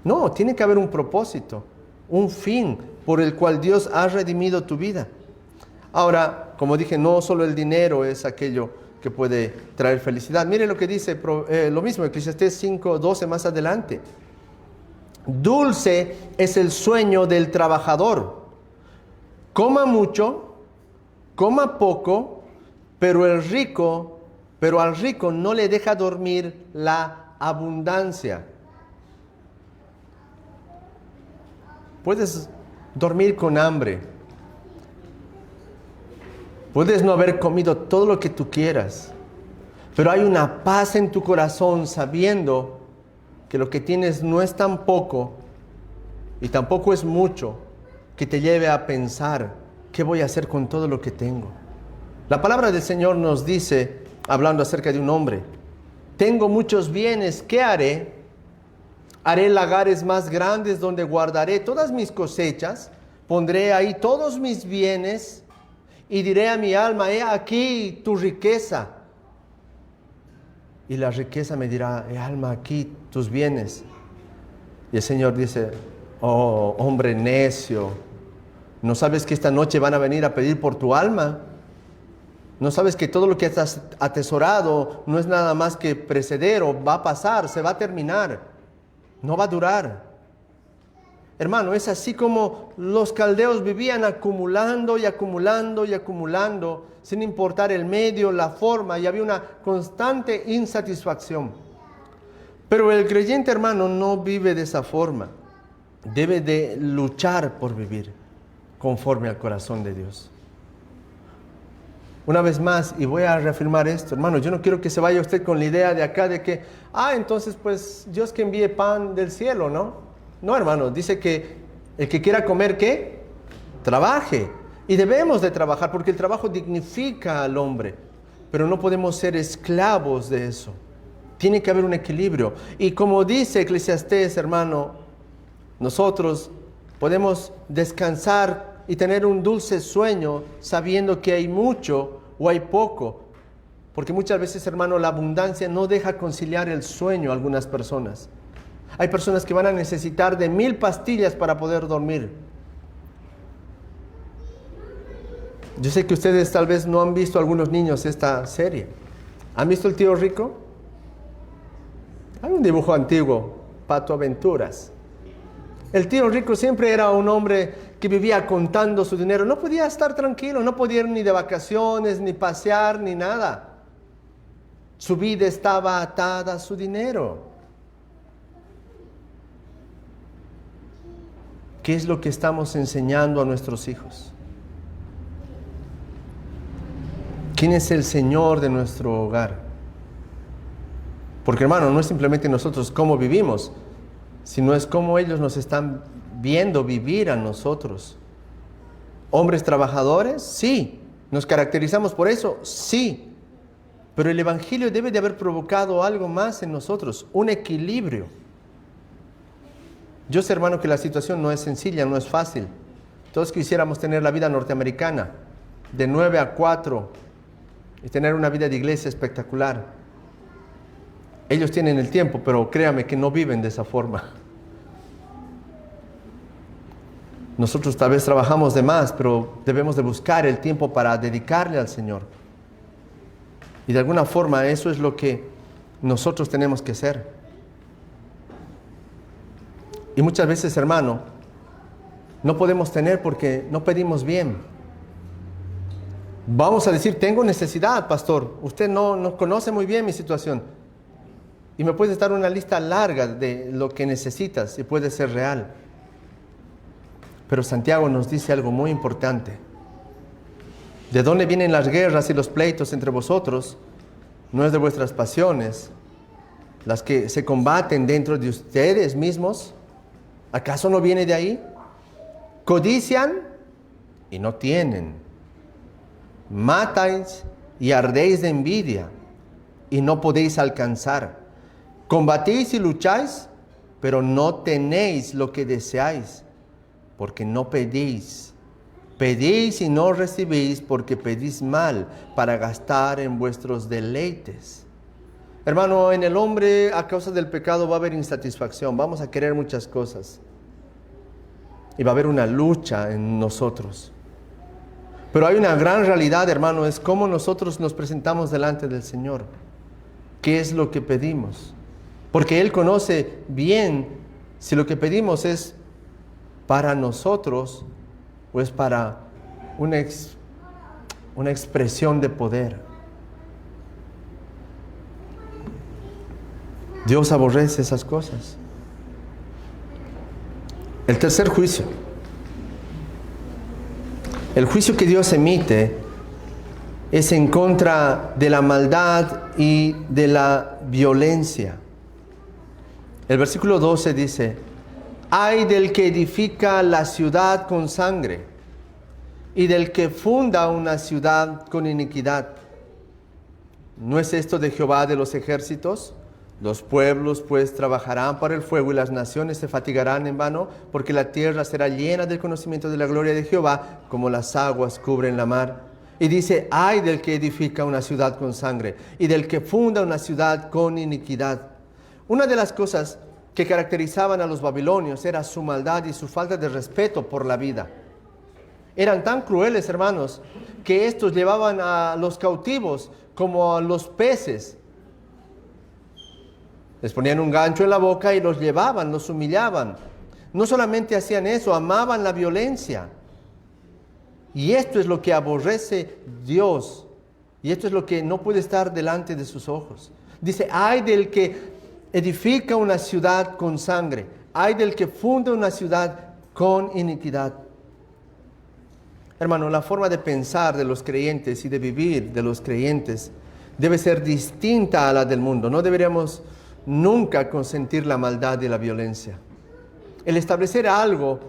No, tiene que haber un propósito, un fin por el cual Dios ha redimido tu vida. Ahora, como dije, no solo el dinero es aquello que puede traer felicidad. Mire lo que dice lo mismo, Eclesiastés 5:12 más adelante. Dulce es el sueño del trabajador. Coma mucho, coma poco, pero el rico pero al rico no le deja dormir la abundancia. Puedes dormir con hambre. Puedes no haber comido todo lo que tú quieras, pero hay una paz en tu corazón sabiendo que lo que tienes no es tan poco y tampoco es mucho que te lleve a pensar, ¿qué voy a hacer con todo lo que tengo? La palabra del Señor nos dice, hablando acerca de un hombre, tengo muchos bienes, ¿qué haré? Haré lagares más grandes donde guardaré todas mis cosechas, pondré ahí todos mis bienes y diré a mi alma, he aquí tu riqueza. Y la riqueza me dirá, alma, aquí tus bienes. Y el Señor dice, oh, hombre necio, ¿no sabes que esta noche van a venir a pedir por tu alma? ¿No sabes que todo lo que has atesorado no es nada más que precedero? Va a pasar, se va a terminar, no va a durar. Hermano, es así como los caldeos vivían acumulando y acumulando y acumulando, sin importar el medio, la forma, y había una constante insatisfacción. Pero el creyente, hermano, no vive de esa forma. Debe de luchar por vivir conforme al corazón de Dios. Una vez más, y voy a reafirmar esto, hermano, yo no quiero que se vaya usted con la idea de acá de que, entonces pues Dios que envíe pan del cielo, ¿no? No, hermano, dice que el que quiera comer, ¿qué? Trabaje. Y debemos de trabajar porque el trabajo dignifica al hombre. Pero no podemos ser esclavos de eso. Tiene que haber un equilibrio. Y como dice Eclesiastés, hermano, nosotros podemos descansar y tener un dulce sueño sabiendo que hay mucho o hay poco. Porque muchas veces, hermano, la abundancia no deja conciliar el sueño a algunas personas. Hay personas que van a necesitar de 1000 pastillas para poder dormir. Yo sé que ustedes tal vez no han visto algunos niños esta serie. ¿Han visto El Tío Rico? Hay un dibujo antiguo, Pato Aventuras. El tío rico siempre era un hombre que vivía contando su dinero. No podía estar tranquilo, no podía ir ni de vacaciones, ni pasear, ni nada. Su vida estaba atada a su dinero. ¿Qué es lo que estamos enseñando a nuestros hijos? ¿Quién es el Señor de nuestro hogar? Porque, hermano, no es simplemente nosotros cómo vivimos, sino es cómo ellos nos están viendo vivir a nosotros. ¿Hombres trabajadores? Sí. ¿Nos caracterizamos por eso? Sí. Pero el Evangelio debe de haber provocado algo más en nosotros, un equilibrio. Yo sé, hermano, que la situación no es sencilla, no es fácil. Todos quisiéramos tener la vida norteamericana, de 9 a 4, y tener una vida de iglesia espectacular. Ellos tienen el tiempo, pero créame que no viven de esa forma. Nosotros tal vez trabajamos de más, pero debemos de buscar el tiempo para dedicarle al Señor. Y de alguna forma eso es lo que nosotros tenemos que hacer. Y muchas veces, hermano, no podemos tener porque no pedimos bien. Vamos a decir, tengo necesidad, pastor. Usted no conoce muy bien mi situación. Y me puedes dar una lista larga de lo que necesitas y puede ser real. Pero Santiago nos dice algo muy importante. ¿De dónde vienen las guerras y los pleitos entre vosotros? No es de vuestras pasiones, las que se combaten dentro de ustedes mismos. ¿Acaso no viene de ahí? Codician y no tienen. Matáis y ardéis de envidia y no podéis alcanzar. Combatís y lucháis, pero no tenéis lo que deseáis, porque no pedís. Pedís y no recibís, porque pedís mal, para gastar en vuestros deleites. Hermano, en el hombre, a causa del pecado, va a haber insatisfacción. Vamos a querer muchas cosas. Y va a haber una lucha en nosotros. Pero hay una gran realidad, hermano, es cómo nosotros nos presentamos delante del Señor. ¿Qué es lo que pedimos? Porque Él conoce bien si lo que pedimos es para nosotros o es para una expresión de poder. Dios aborrece esas cosas. El tercer juicio. El juicio que Dios emite es en contra de la maldad y de la violencia. El versículo 12 dice: ay del que edifica la ciudad con sangre y del que funda una ciudad con iniquidad. ¿No es esto de Jehová de los ejércitos? Los pueblos pues trabajarán para el fuego y las naciones se fatigarán en vano, porque la tierra será llena del conocimiento de la gloria de Jehová, como las aguas cubren la mar. Y dice: ay del que edifica una ciudad con sangre y del que funda una ciudad con iniquidad. Una de las cosas que caracterizaban a los babilonios era su maldad y su falta de respeto por la vida. Eran tan crueles, hermanos, que estos llevaban a los cautivos como a los peces. Les ponían un gancho en la boca y los llevaban, los humillaban. No solamente hacían eso, amaban la violencia. Y esto es lo que aborrece Dios. Y esto es lo que no puede estar delante de sus ojos. Dice: ay del que edifica una ciudad con sangre. Ay del que funda una ciudad con iniquidad. Hermano, la forma de pensar de los creyentes y de vivir de los creyentes debe ser distinta a la del mundo. No deberíamos nunca consentir la maldad y la violencia. El establecer algo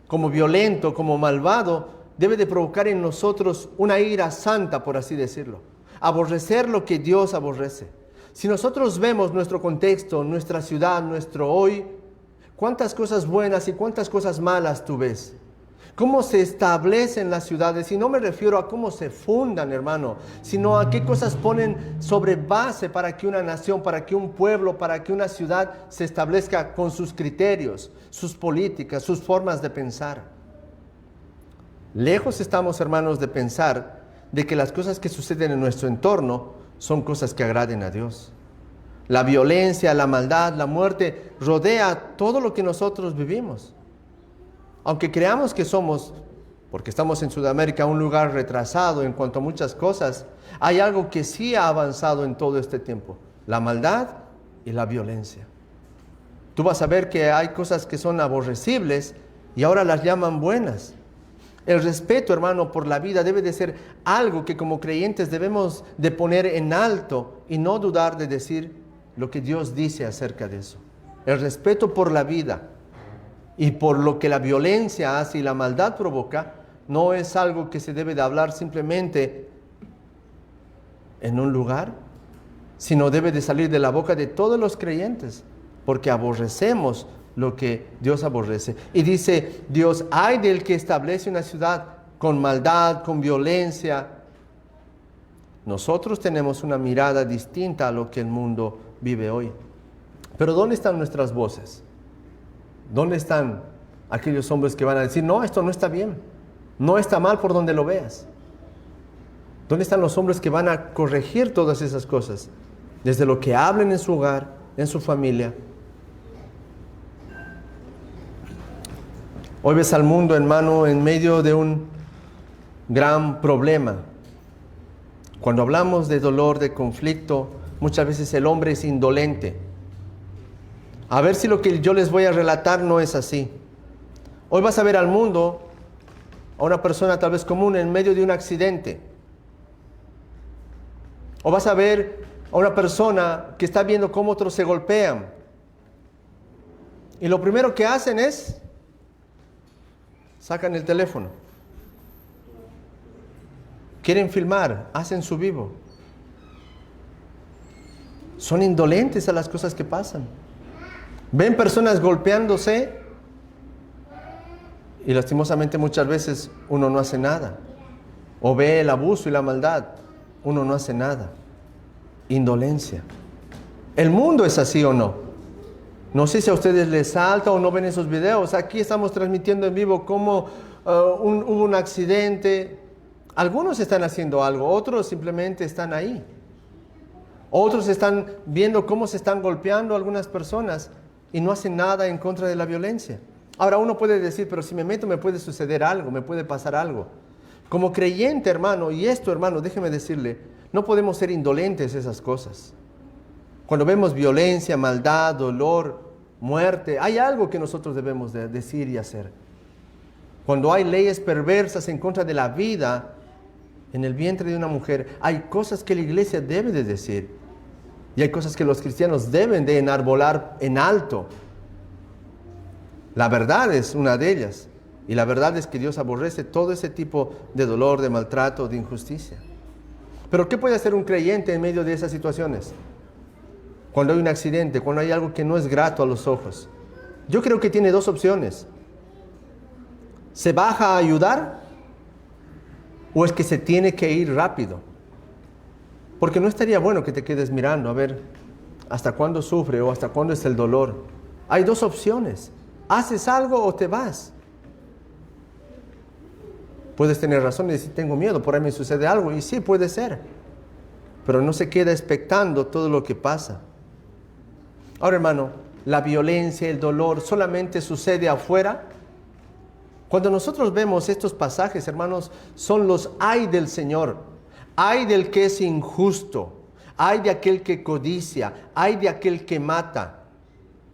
como violento, como malvado, debe de provocar en nosotros una ira santa, por así decirlo. Aborrecer lo que Dios aborrece. Si nosotros vemos nuestro contexto, nuestra ciudad, nuestro hoy, cuántas cosas buenas y cuántas cosas malas tú ves. Cómo se establecen las ciudades, y no me refiero a cómo se fundan, hermano, sino a qué cosas ponen sobre base para que una nación, para que un pueblo, para que una ciudad se establezca con sus criterios, sus políticas, sus formas de pensar. Lejos estamos, hermanos, de pensar de que las cosas que suceden en nuestro entorno son cosas que agraden a Dios. La violencia, la maldad, la muerte rodea todo lo que nosotros vivimos. Aunque creamos que somos, porque estamos en Sudamérica, un lugar retrasado en cuanto a muchas cosas, hay algo que sí ha avanzado en todo este tiempo: la maldad y la violencia. Tú vas a ver que hay cosas que son aborrecibles y ahora las llaman buenas. El respeto, hermano, por la vida debe de ser algo que como creyentes debemos de poner en alto y no dudar de decir lo que Dios dice acerca de eso. El respeto por la vida y por lo que la violencia hace y la maldad provoca, no es algo que se debe de hablar simplemente en un lugar, sino debe de salir de la boca de todos los creyentes, porque aborrecemos lo que Dios aborrece. Y dice Dios: ay del que establece una ciudad con maldad, con violencia. Nosotros tenemos una mirada distinta a lo que el mundo vive hoy. Pero ¿dónde están nuestras voces? ¿Dónde están aquellos hombres que van a decir: no, esto no está bien, no está mal por donde lo veas? ¿Dónde están los hombres que van a corregir todas esas cosas? Desde lo que hablen en su hogar, en su familia. Hoy ves al mundo, hermano, en medio de un gran problema. Cuando hablamos de dolor, de conflicto, muchas veces el hombre es indolente. A ver si lo que yo les voy a relatar no es así. Hoy vas a ver al mundo, a una persona tal vez común en medio de un accidente. O vas a ver a una persona que está viendo cómo otros se golpean. Y lo primero que hacen es, sacan el teléfono. Quieren filmar, hacen su vivo. Son indolentes a las cosas que pasan. Ven personas golpeándose y lastimosamente muchas veces uno no hace nada. O ve el abuso y la maldad, uno no hace nada. Indolencia. ¿El mundo es así o no? No sé si a ustedes les salta o no ven esos videos. Aquí estamos transmitiendo en vivo cómo hubo un accidente. Algunos están haciendo algo, otros simplemente están ahí. Otros están viendo cómo se están golpeando algunas personas y no hacen nada en contra de la violencia. Ahora uno puede decir: pero si me meto me puede suceder algo, me puede pasar algo. Como creyente, hermano, y esto, hermano, déjeme decirle, no podemos ser indolentes a esas cosas. Cuando vemos violencia, maldad, dolor, muerte, hay algo que nosotros debemos de decir y hacer. Cuando hay leyes perversas en contra de la vida en el vientre de una mujer, hay cosas que la iglesia debe de decir. Y hay cosas que los cristianos deben de enarbolar en alto. La verdad es una de ellas. Y la verdad es que Dios aborrece todo ese tipo de dolor, de maltrato, de injusticia. Pero ¿qué puede hacer un creyente en medio de esas situaciones? Cuando hay un accidente, cuando hay algo que no es grato a los ojos. Yo creo que tiene dos opciones. ¿Se baja a ayudar? ¿O es que se tiene que ir rápido? Porque no estaría bueno que te quedes mirando a ver hasta cuándo sufre o hasta cuándo es el dolor. Hay dos opciones. ¿Haces algo o te vas? Puedes tener razón y decir, tengo miedo, por ahí me sucede algo. Y sí, puede ser. Pero no se queda expectando todo lo que pasa. Ahora, hermano, la violencia, el dolor, ¿solamente sucede afuera? Cuando nosotros vemos estos pasajes, hermanos, son los ay del Señor. Ay del que es injusto. Ay de aquel que codicia. Ay de aquel que mata.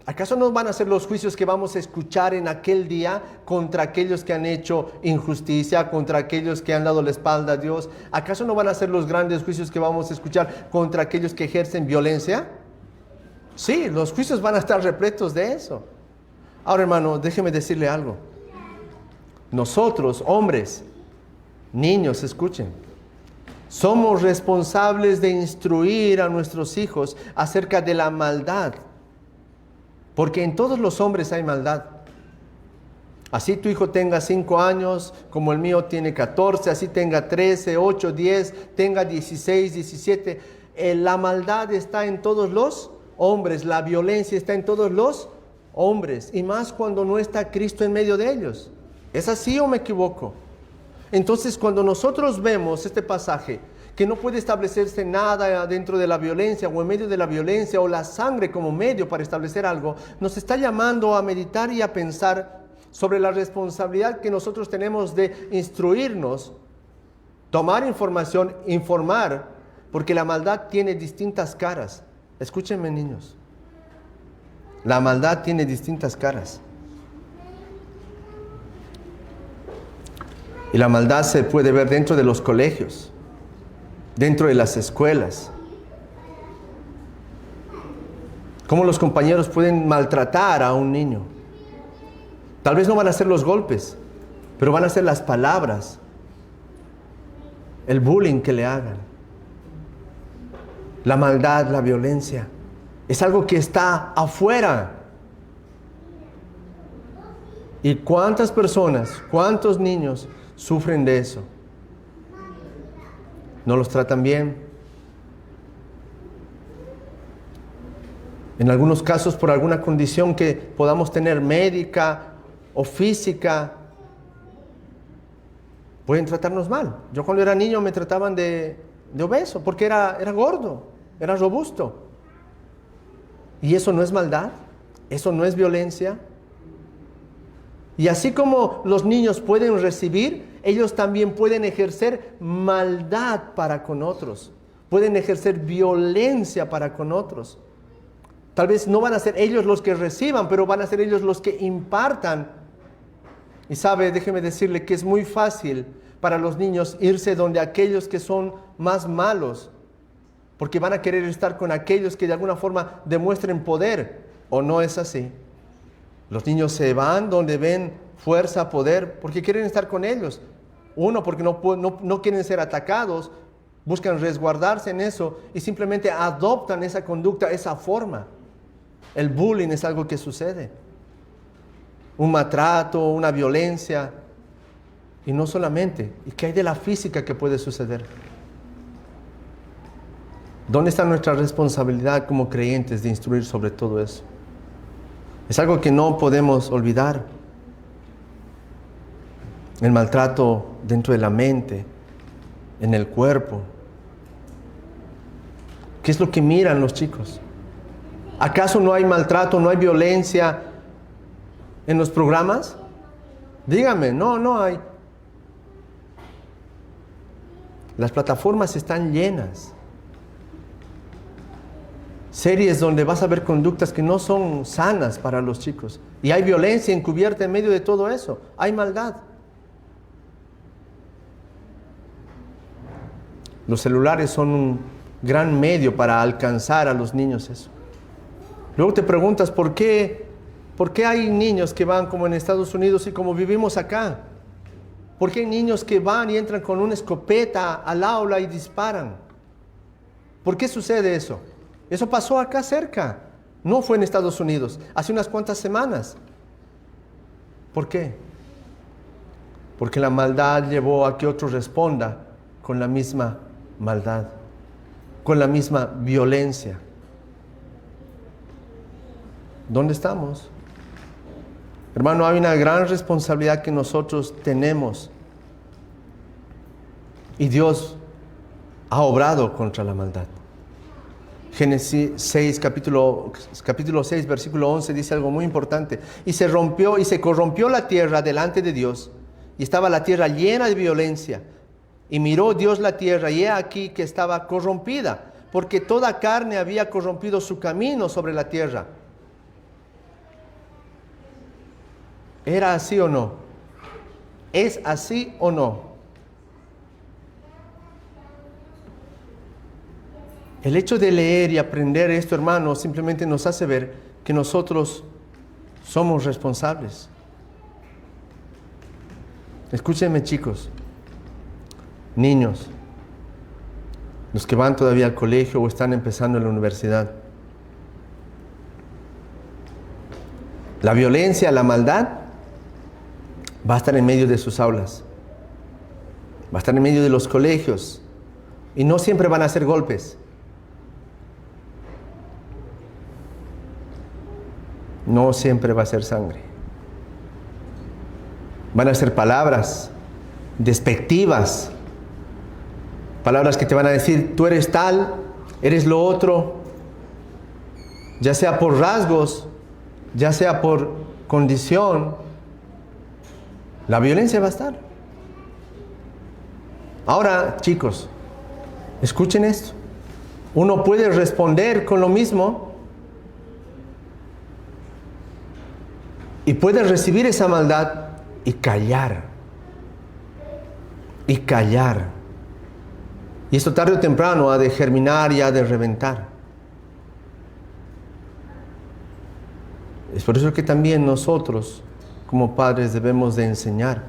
¿Acaso no van a ser los juicios que vamos a escuchar en aquel día contra aquellos que han hecho injusticia, contra aquellos que han dado la espalda a Dios? ¿Acaso no van a ser los grandes juicios que vamos a escuchar contra aquellos que ejercen violencia? Sí, los juicios van a estar repletos de eso. Ahora, hermano, déjeme decirle algo. Nosotros, hombres, niños, escuchen, somos responsables de instruir a nuestros hijos acerca de la maldad. Porque en todos los hombres hay maldad. Así tu hijo tenga 5 años, como el mío tiene 14, así tenga 13, 8, 10, tenga 16, 17. La maldad está en todos los hombres, la violencia está en todos los hombres. Y más cuando no está Cristo en medio de ellos. ¿Es así o me equivoco? Entonces, cuando nosotros vemos este pasaje, que no puede establecerse nada dentro de la violencia o en medio de la violencia o la sangre como medio para establecer algo, nos está llamando a meditar y a pensar sobre la responsabilidad que nosotros tenemos de instruirnos, tomar información, informar, porque la maldad tiene distintas caras. Escúchenme, niños. La maldad tiene distintas caras. Y la maldad se puede ver dentro de los colegios, dentro de las escuelas. Cómo los compañeros pueden maltratar a un niño. Tal vez no van a ser los golpes, pero van a ser las palabras, el bullying que le hagan. La maldad, la violencia, es algo que está afuera. ¿Y cuántas personas, cuántos niños sufren de eso? No los tratan bien. En algunos casos por alguna condición que podamos tener médica o física, pueden tratarnos mal. Yo cuando era niño me trataban de obeso porque era gordo, era robusto. ¿Y eso no es maldad? ¿Eso no es violencia? Y así como los niños pueden recibir, ellos también pueden ejercer maldad para con otros. Pueden ejercer violencia para con otros. Tal vez no van a ser ellos los que reciban, pero van a ser ellos los que impartan. Y sabe, déjeme decirle que es muy fácil para los niños irse donde aquellos que son más malos, porque van a querer estar con aquellos que de alguna forma demuestren poder. ¿O no es así? Los niños se van donde ven fuerza, poder, porque quieren estar con ellos. Uno, porque no quieren ser atacados, buscan resguardarse en eso y simplemente adoptan esa conducta, esa forma. El bullying es algo que sucede. Un maltrato, una violencia. Y no solamente. ¿Y qué hay de la física que puede suceder? ¿Dónde está nuestra responsabilidad como creyentes de instruir sobre todo eso? Es algo que no podemos olvidar. El maltrato dentro de la mente, en el cuerpo. ¿Qué es lo que miran los chicos? ¿Acaso no hay maltrato, no hay violencia en los programas? Dígame, no hay. Las plataformas están llenas. series donde vas a ver conductas que no son sanas para los chicos. Y hay violencia encubierta en medio de todo eso. Hay maldad. Los celulares son un gran medio para alcanzar a los niños eso. Luego te preguntas ¿por qué hay niños que van como en Estados Unidos y como vivimos acá? ¿Por qué hay niños que van y entran con una escopeta al aula y disparan? ¿Por qué sucede eso? Eso pasó acá cerca. No fue en Estados Unidos, hace unas cuantas semanas. ¿Por qué? Porque la maldad llevó a que otro responda con la misma maldad, con la misma violencia. ¿Dónde estamos? Hermano, hay una gran responsabilidad que nosotros tenemos. Y Dios ha obrado contra la maldad. Génesis 6, capítulo 6, versículo 11 dice algo muy importante. Y se corrompió la tierra delante de Dios, y estaba la tierra llena de violencia. Y miró Dios la tierra, y he aquí que estaba corrompida, porque toda carne había corrompido su camino sobre la tierra. ¿Era así o no? ¿Es así o no? El hecho de leer y aprender esto, hermanos, simplemente nos hace ver que nosotros somos responsables. Escúchenme, chicos, niños, los que van todavía al colegio o están empezando en la universidad. La violencia, la maldad va a estar en medio de sus aulas, va a estar en medio de los colegios, y no siempre van a ser golpes. No siempre va a ser sangre. Van a ser palabras despectivas, palabras que te van a decir, tú eres tal, eres lo otro, ya sea por rasgos, ya sea por condición. La violencia va a estar. Ahora, chicos, escuchen esto. Uno puede responder con lo mismo y puede recibir esa maldad y callar. Y callar. Y esto tarde o temprano ha de germinar y ha de reventar. Es por eso que también nosotros, como padres, debemos de enseñar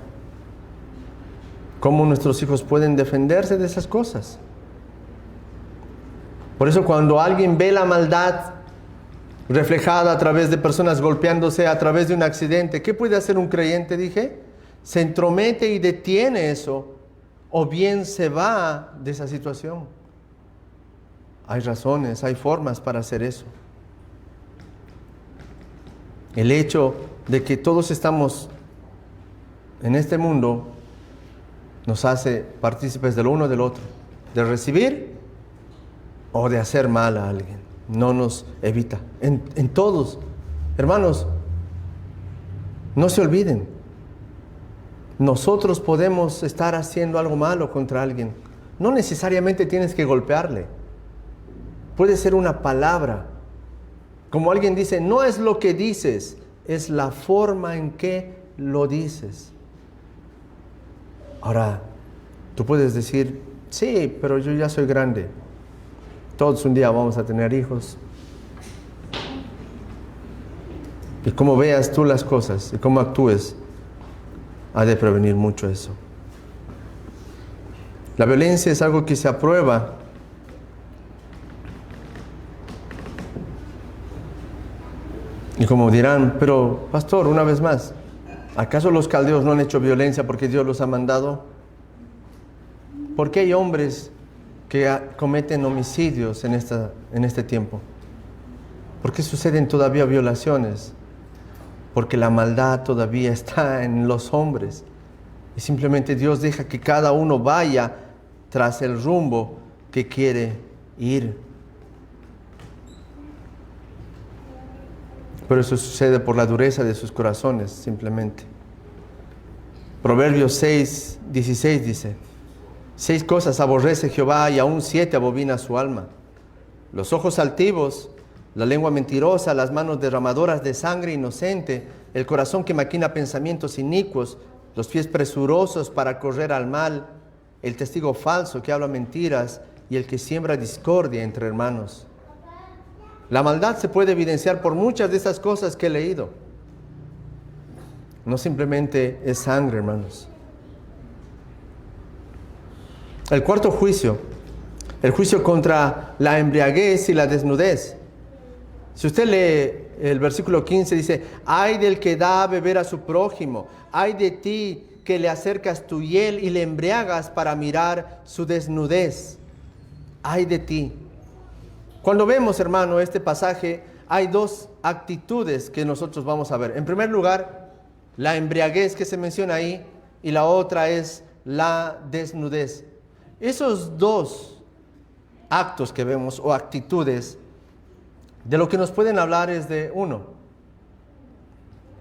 cómo nuestros hijos pueden defenderse de esas cosas. Por eso cuando alguien ve la maldad reflejada a través de personas golpeándose, a través de un accidente, ¿qué puede hacer un creyente? Dije, se entromete y detiene eso, o bien se va de esa situación. Hay razones, hay formas para hacer eso. El hecho de que todos estamos en este mundo nos hace partícipes de lo uno y del otro, de recibir o de hacer mal a alguien. No nos evita. En todos, hermanos, no se olviden, nosotros podemos estar haciendo algo malo contra alguien. No necesariamente tienes que golpearle. Puede ser una palabra. Como alguien dice, no es lo que dices, es la forma en que lo dices. Ahora, tú puedes decir, sí, pero yo ya soy grande. Todos un día vamos a tener hijos. Y como veas tú las cosas y cómo actúes, ha de prevenir mucho eso. La violencia es algo que se aprueba. Y como dirán, pero pastor, una vez más, ¿acaso los caldeos no han hecho violencia porque Dios los ha mandado? ¿Por qué hay hombres que cometen homicidios en este tiempo? ¿Por qué suceden todavía violaciones? Porque la maldad todavía está en los hombres. Y simplemente Dios deja que cada uno vaya tras el rumbo que quiere ir. Pero eso sucede por la dureza de sus corazones, simplemente. Proverbios 6, 16 dice, 6 cosas aborrece Jehová y aún 7 abomina su alma: los ojos altivos, la lengua mentirosa, las manos derramadoras de sangre inocente, el corazón que maquina pensamientos inicuos, los pies presurosos para correr al mal, el testigo falso que habla mentiras y el que siembra discordia entre hermanos. La maldad se puede evidenciar por muchas de esas cosas que he leído. No simplemente es sangre, hermanos. El cuarto juicio, el juicio contra la embriaguez y la desnudez. Si usted lee el versículo 15, dice: ay del que da a beber a su prójimo, ay de ti que le acercas tu hiel y le embriagas para mirar su desnudez. Ay de ti. Cuando vemos, hermano, este pasaje, hay dos actitudes que nosotros vamos a ver. En primer lugar, la embriaguez que se menciona ahí, y la otra es la desnudez. Esos dos actos que vemos, o actitudes, de lo que nos pueden hablar es de uno.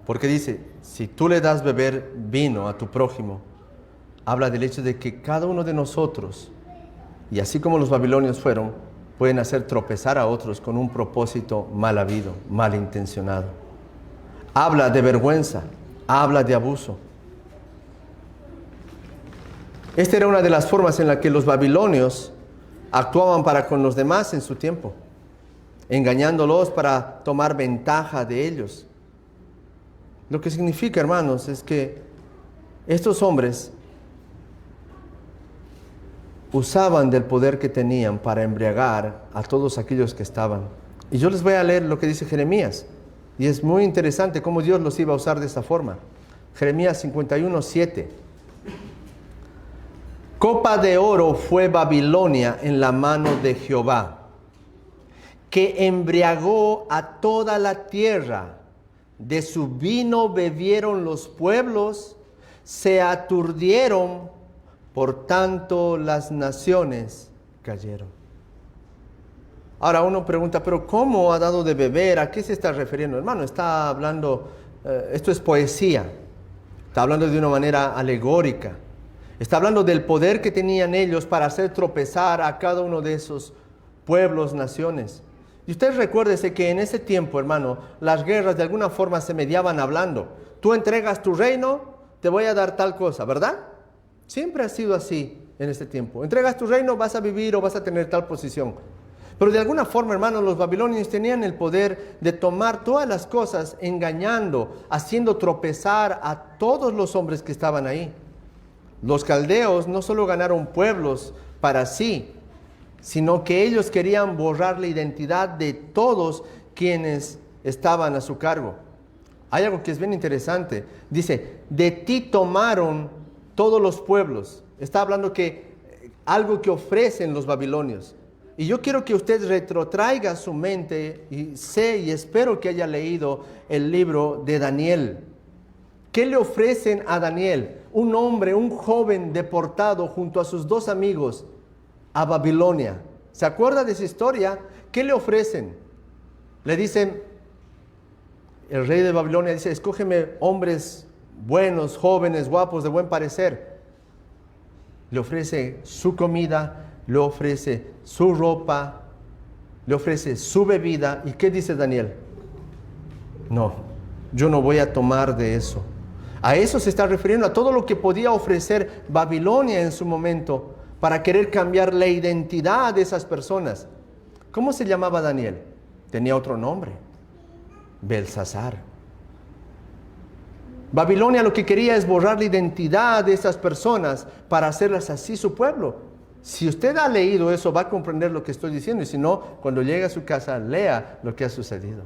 Porque dice, si tú le das beber vino a tu prójimo, habla del hecho de que cada uno de nosotros, y así como los babilonios fueron, pueden hacer tropezar a otros con un propósito mal habido, malintencionado. Habla de vergüenza, habla de abuso. Esta era una de las formas en la que los babilonios actuaban para con los demás en su tiempo, engañándolos para tomar ventaja de ellos. Lo que significa, hermanos, es que estos hombres usaban del poder que tenían para embriagar a todos aquellos que estaban. Y yo les voy a leer lo que dice Jeremías. Y es muy interesante cómo Dios los iba a usar de esta forma. Jeremías 51:7. Copa de oro fue Babilonia en la mano de Jehová, que embriagó a toda la tierra. De su vino bebieron los pueblos, se aturdieron, por tanto las naciones cayeron. Ahora uno pregunta, pero ¿cómo ha dado de beber? ¿A qué se está refiriendo? Hermano, está hablando, esto es poesía, está hablando de una manera alegórica. Está hablando del poder que tenían ellos para hacer tropezar a cada uno de esos pueblos, naciones. Y usted recuérdese que en ese tiempo, hermano, las guerras de alguna forma se mediaban hablando. Tú entregas tu reino, te voy a dar tal cosa, ¿verdad? Siempre ha sido así en este tiempo. Entregas tu reino, vas a vivir o vas a tener tal posición. Pero de alguna forma, hermano, los babilonios tenían el poder de tomar todas las cosas, engañando, haciendo tropezar a todos los hombres que estaban ahí. Los caldeos no solo ganaron pueblos para sí, sino que ellos querían borrar la identidad de todos quienes estaban a su cargo. Hay algo que es bien interesante. Dice, de ti tomaron todos los pueblos. Está hablando que algo que ofrecen los babilonios. Y yo quiero que usted retrotraiga su mente y sé y espero que haya leído el libro de Daniel. ¿Qué le ofrecen a Daniel? Un hombre, un joven deportado junto a sus dos amigos a Babilonia. ¿Se acuerda de esa historia? ¿Qué le ofrecen? Le dicen, el rey de Babilonia dice, escógeme hombres buenos, jóvenes, guapos, de buen parecer. Le ofrece su comida, le ofrece su ropa, le ofrece su bebida. ¿Y qué dice Daniel? No, yo no voy a tomar de eso. A eso se está refiriendo, a todo lo que podía ofrecer Babilonia en su momento para querer cambiar la identidad de esas personas. ¿Cómo se llamaba Daniel? Tenía otro nombre, Belsasar. Babilonia lo que quería es borrar la identidad de esas personas para hacerlas así su pueblo. Si usted ha leído eso, va a comprender lo que estoy diciendo, y si no, cuando llegue a su casa, lea lo que ha sucedido.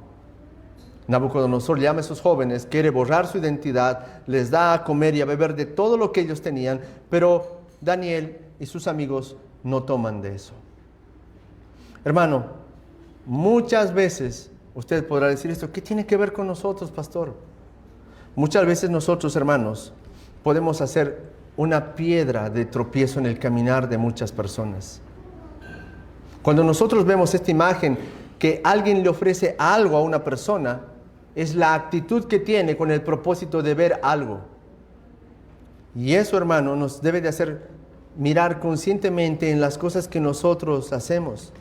Nabucodonosor llama a esos jóvenes, quiere borrar su identidad, les da a comer y a beber de todo lo que ellos tenían, pero Daniel y sus amigos no toman de eso. Hermano, muchas veces usted podrá decir esto, ¿qué tiene que ver con nosotros, pastor? Muchas veces nosotros, hermanos, podemos hacer una piedra de tropiezo en el caminar de muchas personas. Cuando nosotros vemos esta imagen, que alguien le ofrece algo a una persona, es la actitud que tiene con el propósito de ver algo. Y eso, hermano, nos debe de hacer mirar conscientemente en las cosas que nosotros hacemos.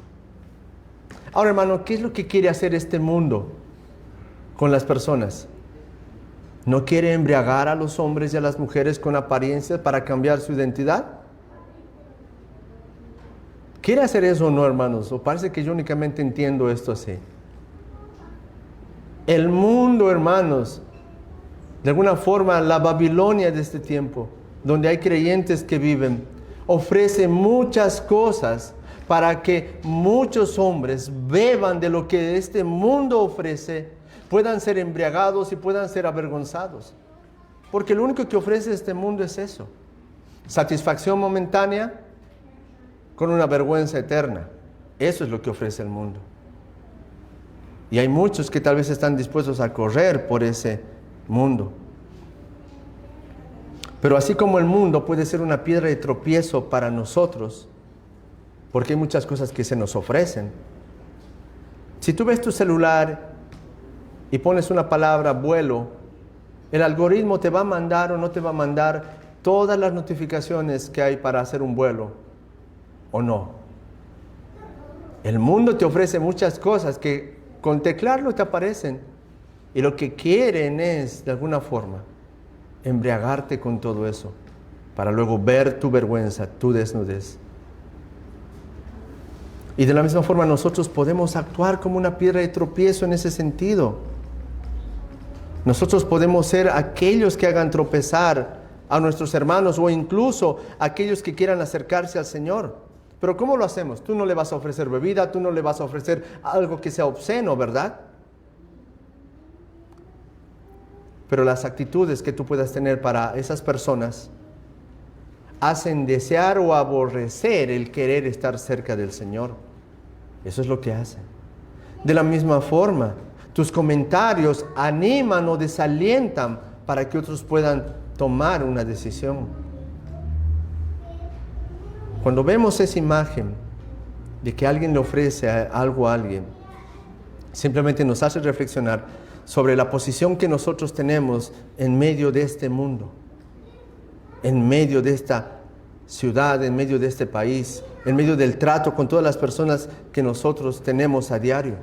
Ahora, hermano, ¿qué es lo que quiere hacer este mundo con las personas? ¿No quiere embriagar a los hombres y a las mujeres con apariencias para cambiar su identidad? ¿Quiere hacer eso o no, hermanos? ¿O parece que yo únicamente entiendo esto así? El mundo, hermanos, de alguna forma, la Babilonia de este tiempo, donde hay creyentes que viven, ofrece muchas cosas para que muchos hombres beban de lo que este mundo ofrece, puedan ser embriagados y puedan ser avergonzados. Porque lo único que ofrece este mundo es eso: satisfacción momentánea con una vergüenza eterna. Eso es lo que ofrece el mundo. Y hay muchos que tal vez están dispuestos a correr por ese mundo. Pero así como el mundo puede ser una piedra de tropiezo para nosotros, porque hay muchas cosas que se nos ofrecen. Si tú ves tu celular y pones una palabra vuelo, el algoritmo te va a mandar o no te va a mandar todas las notificaciones que hay para hacer un vuelo, ¿o no? El mundo te ofrece muchas cosas que con teclarlo te aparecen, y lo que quieren es, de alguna forma, embriagarte con todo eso, para luego ver tu vergüenza, tu desnudez. Y de la misma forma nosotros podemos actuar como una piedra de tropiezo en ese sentido. Nosotros podemos ser aquellos que hagan tropezar a nuestros hermanos, o incluso aquellos que quieran acercarse al Señor. Pero ¿cómo lo hacemos? Tú no le vas a ofrecer bebida, tú no le vas a ofrecer algo que sea obsceno, ¿verdad? Pero las actitudes que tú puedas tener para esas personas hacen desear o aborrecer el querer estar cerca del Señor. Eso es lo que hacen. De la misma forma, tus comentarios animan o desalientan para que otros puedan tomar una decisión. Cuando vemos esa imagen de que alguien le ofrece algo a alguien, simplemente nos hace reflexionar sobre la posición que nosotros tenemos en medio de este mundo, en medio de esta ciudad, en medio de este país, en medio del trato con todas las personas que nosotros tenemos a diario.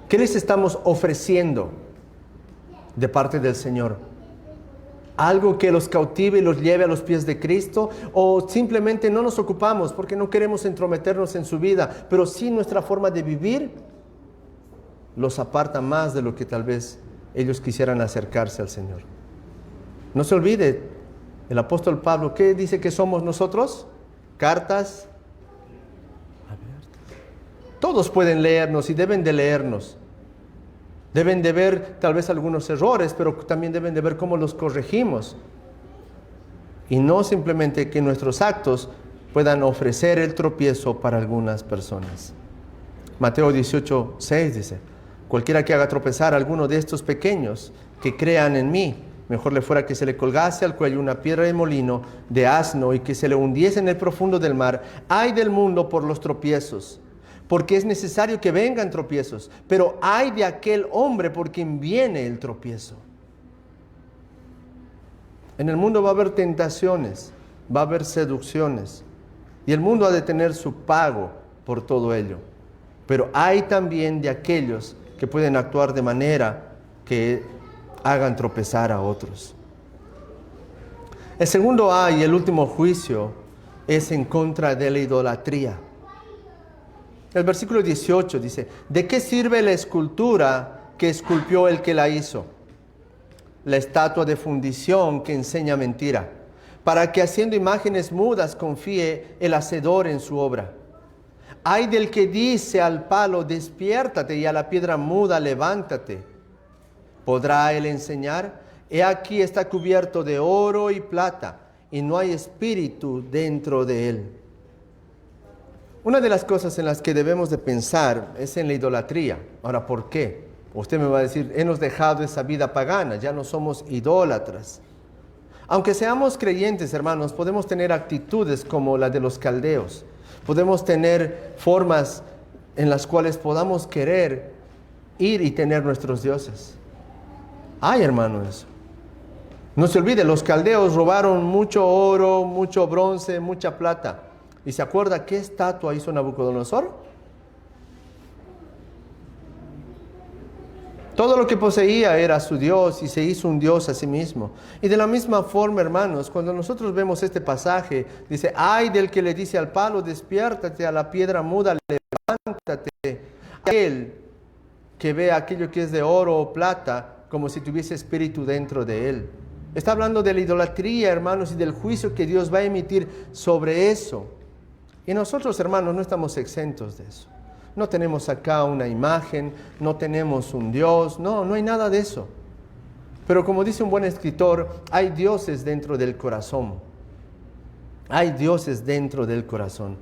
¿Qué les estamos ofreciendo de parte del Señor? ¿Algo que los cautive y los lleve a los pies de Cristo? ¿O simplemente no nos ocupamos porque no queremos entrometernos en su vida, pero sí nuestra forma de vivir los aparta más de lo que tal vez ellos quisieran acercarse al Señor? No se olvide, el apóstol Pablo, ¿qué dice que somos nosotros? Cartas abiertas. Todos pueden leernos y deben de leernos. Deben de ver tal vez algunos errores, pero también deben de ver cómo los corregimos. Y no simplemente que nuestros actos puedan ofrecer el tropiezo para algunas personas. Mateo 18:6 dice: cualquiera que haga tropezar a alguno de estos pequeños que crean en mí, mejor le fuera que se le colgase al cuello una piedra de molino de asno y que se le hundiese en el profundo del mar. Ay del mundo por los tropiezos, porque es necesario que vengan tropiezos, pero ay de aquel hombre por quien viene el tropiezo. En el mundo va a haber tentaciones, va a haber seducciones, y el mundo ha de tener su pago por todo ello. Pero hay también de aquellos que pueden actuar de manera que hagan tropezar a otros. El segundo ay y el último juicio es en contra de la idolatría. El versículo 18 dice: ¿de qué sirve la escultura que esculpió el que la hizo? La estatua de fundición que enseña mentira, para que haciendo imágenes mudas confíe el hacedor en su obra. Ay del que dice al palo: despiértate, y a la piedra muda: levántate. ¿Podrá él enseñar? He aquí está cubierto de oro y plata, y no hay espíritu dentro de él. Una de las cosas en las que debemos de pensar es en la idolatría. Ahora, ¿por qué? Usted me va a decir: hemos dejado esa vida pagana, ya no somos idólatras. Aunque seamos creyentes, hermanos, podemos tener actitudes como la de los caldeos. Podemos tener formas en las cuales podamos querer ir y tener nuestros dioses. Ay, hermano, eso. No se olvide, los caldeos robaron mucho oro, mucho bronce, mucha plata. ¿Y se acuerda qué estatua hizo Nabucodonosor? Todo lo que poseía era su Dios y se hizo un Dios a sí mismo. Y de la misma forma, hermanos, cuando nosotros vemos este pasaje, dice, ay del que le dice al palo, despiértate, a la piedra muda, levántate. Aquel que ve aquello que es de oro o plata como si tuviese espíritu dentro de él. Está hablando de la idolatría, hermanos, y del juicio que Dios va a emitir sobre eso. Y nosotros, hermanos, no estamos exentos de eso. No tenemos acá una imagen, no tenemos un Dios, no hay nada de eso. Pero como dice un buen escritor, hay dioses dentro del corazón. Hay dioses dentro del corazón.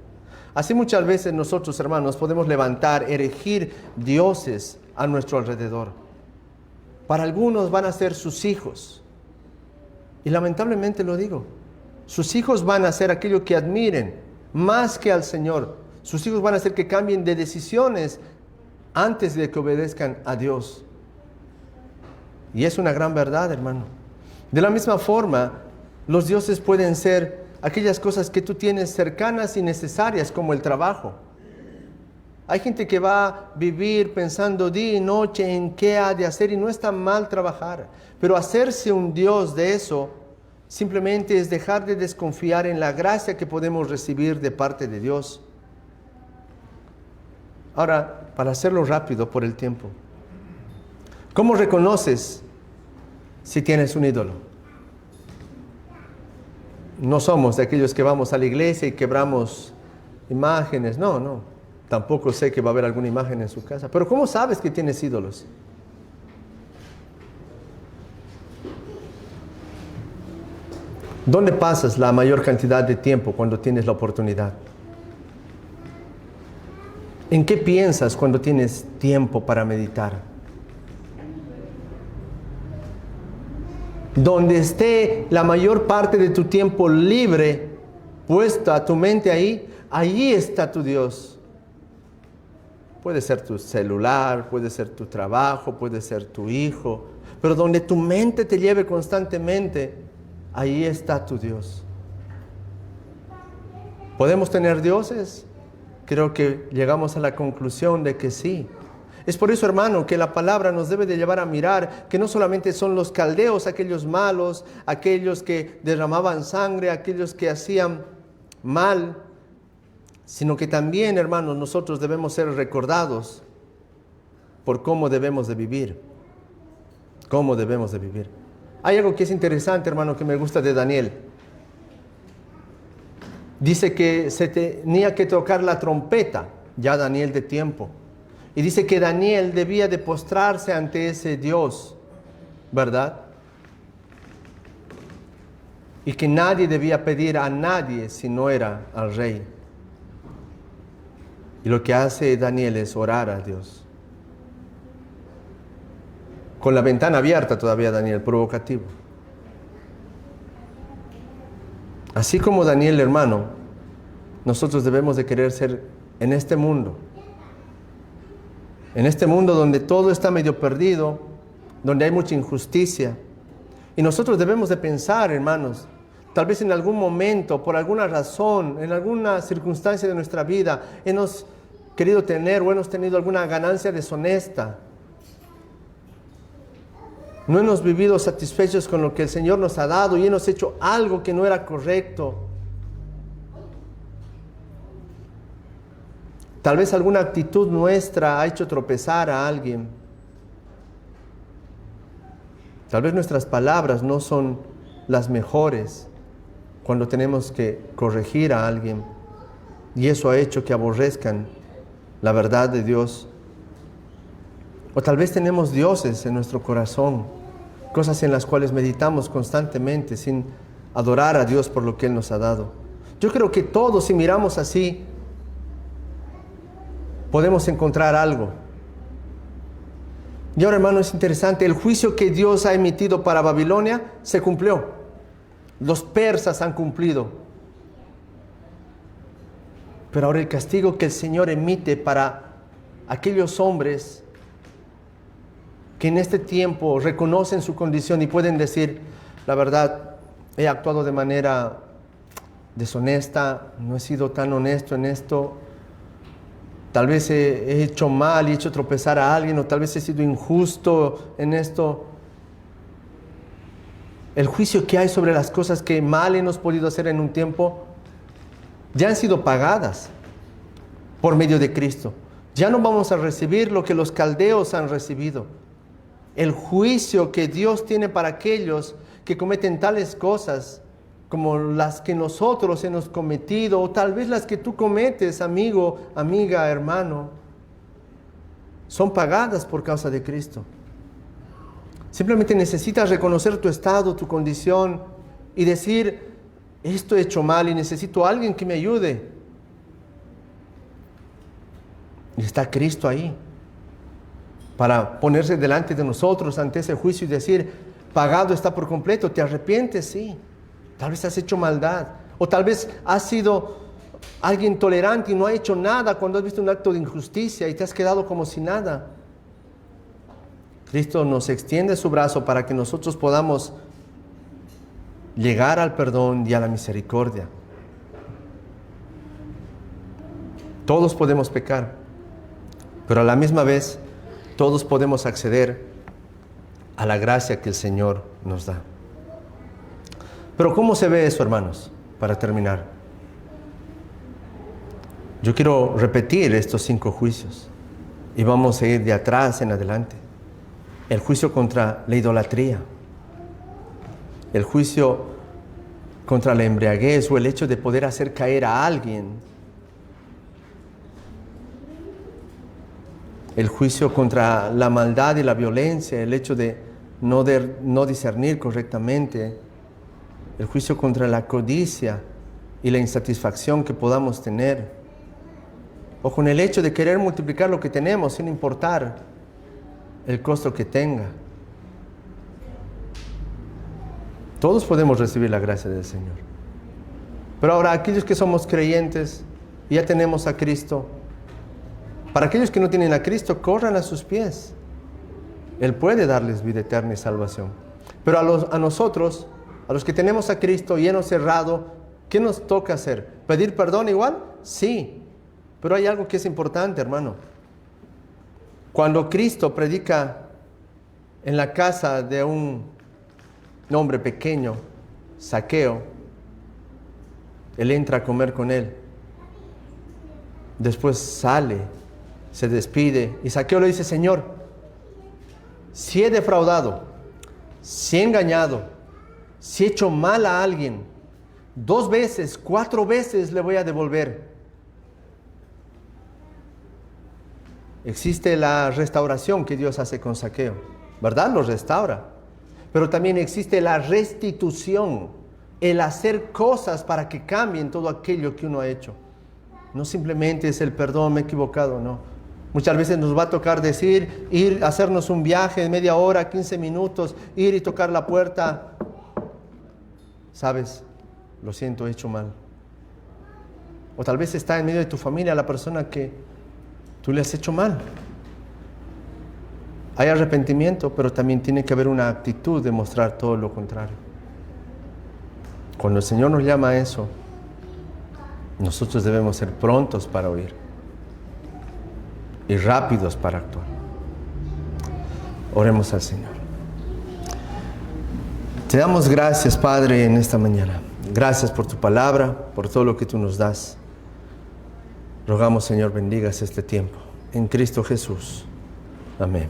Así muchas veces nosotros, hermanos, podemos levantar, erigir dioses a nuestro alrededor. Para algunos van a ser sus hijos. Y lamentablemente lo digo. Sus hijos van a ser aquello que admiren más que al Señor. Sus hijos van a hacer que cambien de decisiones antes de que obedezcan a Dios. Y es una gran verdad, hermano. De la misma forma, los dioses pueden ser aquellas cosas que tú tienes cercanas y necesarias, como el trabajo. Hay gente que va a vivir pensando día y noche en qué ha de hacer, y no está mal trabajar. Pero hacerse un Dios de eso simplemente es dejar de desconfiar en la gracia que podemos recibir de parte de Dios. Ahora, para hacerlo rápido por el tiempo, ¿cómo reconoces si tienes un ídolo? No somos de aquellos que vamos a la iglesia y quebramos imágenes. No. Tampoco sé que va a haber alguna imagen en su casa. Pero ¿cómo sabes que tienes ídolos? ¿Dónde pasas la mayor cantidad de tiempo cuando tienes la oportunidad? ¿En qué piensas cuando tienes tiempo para meditar? Donde esté la mayor parte de tu tiempo libre, puesta tu mente ahí, allí está tu Dios. Puede ser tu celular, puede ser tu trabajo, puede ser tu hijo, pero donde tu mente te lleve constantemente, ahí está tu Dios. ¿Podemos tener dioses? Creo que llegamos a la conclusión de que sí. Es por eso, hermano, que la palabra nos debe de llevar a mirar que no solamente son los caldeos, aquellos malos, aquellos que derramaban sangre, aquellos que hacían mal, sino que también, hermanos, nosotros debemos ser recordados por cómo debemos de vivir. Cómo debemos de vivir. Hay algo que es interesante, hermano, que me gusta de Daniel. Dice que se tenía que tocar la trompeta, ya Daniel de tiempo. Y dice que Daniel debía de postrarse ante ese Dios, ¿verdad? Y que nadie debía pedir a nadie si no era al rey. Y lo que hace Daniel es orar a Dios. Con la ventana abierta todavía Daniel, provocativo. Así como Daniel, hermano, nosotros debemos de querer ser en este mundo donde todo está medio perdido, donde hay mucha injusticia. Y nosotros debemos de pensar, hermanos, tal vez en algún momento, por alguna razón, en alguna circunstancia de nuestra vida, hemos querido tener o hemos tenido alguna ganancia deshonesta. No hemos vivido satisfechos con lo que el Señor nos ha dado y hemos hecho algo que no era correcto. Tal vez alguna actitud nuestra ha hecho tropezar a alguien. Tal vez nuestras palabras no son las mejores cuando tenemos que corregir a alguien. Y eso ha hecho que aborrezcan la verdad de Dios. O tal vez tenemos dioses en nuestro corazón, cosas en las cuales meditamos constantemente sin adorar a Dios por lo que Él nos ha dado. Yo creo que todos, si miramos así, podemos encontrar algo. Y ahora, hermano, es interesante, el juicio que Dios ha emitido para Babilonia se cumplió. Los persas han cumplido. Pero ahora el castigo que el Señor emite para aquellos hombres que en este tiempo reconocen su condición y pueden decir, la verdad, he actuado de manera deshonesta, no he sido tan honesto en esto. Tal vez he hecho mal y he hecho tropezar a alguien, o tal vez he sido injusto en esto. El juicio que hay sobre las cosas que mal hemos podido hacer en un tiempo ya han sido pagadas por medio de Cristo. Ya no vamos a recibir lo que los caldeos han recibido. El juicio que Dios tiene para aquellos que cometen tales cosas como las que nosotros hemos cometido, o tal vez las que tú cometes, amigo, amiga, hermano, son pagadas por causa de Cristo. Simplemente necesitas reconocer tu estado, tu condición, y decir: esto he hecho mal y necesito a alguien que me ayude. Y está Cristo ahí para ponerse delante de nosotros ante ese juicio y decir: pagado está por completo. ¿Te arrepientes? Sí. Tal vez has hecho maldad, o tal vez has sido alguien tolerante y no has hecho nada cuando has visto un acto de injusticia y te has quedado como si nada. Cristo nos extiende su brazo para que nosotros podamos llegar al perdón y a la misericordia. Todos podemos pecar, pero a la misma vez todos podemos acceder a la gracia que el Señor nos da. Pero ¿cómo se ve eso, hermanos? Para terminar, yo quiero repetir estos 5 juicios y vamos a ir de atrás en adelante. El juicio contra la idolatría, el juicio contra la embriaguez o el hecho de poder hacer caer a alguien, el juicio contra la maldad y la violencia, el hecho de no discernir correctamente, el juicio contra la codicia y la insatisfacción que podamos tener, o con el hecho de querer multiplicar lo que tenemos sin importar el costo que tenga. Todos podemos recibir la gracia del Señor. Pero ahora, aquellos que somos creyentes y ya tenemos a Cristo, para aquellos que no tienen a Cristo, corran a sus pies. Él puede darles vida eterna y salvación. Pero a nosotros, a los que tenemos a Cristo y hemos errado, ¿qué nos toca hacer? ¿Pedir perdón igual? Sí. Pero hay algo que es importante, hermano. Cuando Cristo predica en la casa de un hombre pequeño, Zaqueo, él entra a comer con él. Después sale, se despide y Zaqueo le dice: Señor, si he defraudado, si he engañado, si he hecho mal a alguien, 2 veces, 4 veces le voy a devolver. Existe la restauración que Dios hace con Zaqueo, ¿verdad? Lo restaura. Pero también existe la restitución, el hacer cosas para que cambien todo aquello que uno ha hecho. No simplemente es el perdón, me he equivocado, no. Muchas veces nos va a tocar decir, ir a hacernos un viaje de media hora, 15 minutos, ir y tocar la puerta. ¿Sabes? Lo siento, he hecho mal. O tal vez está en medio de tu familia la persona que tú le has hecho mal. Hay arrepentimiento, pero también tiene que haber una actitud de mostrar todo lo contrario. Cuando el Señor nos llama a eso, nosotros debemos ser prontos para oír y rápidos para actuar. Oremos al Señor. Te damos gracias, Padre, en esta mañana. Gracias por tu palabra, por todo lo que tú nos das. Rogamos, Señor, bendigas este tiempo. En Cristo Jesús. Amén.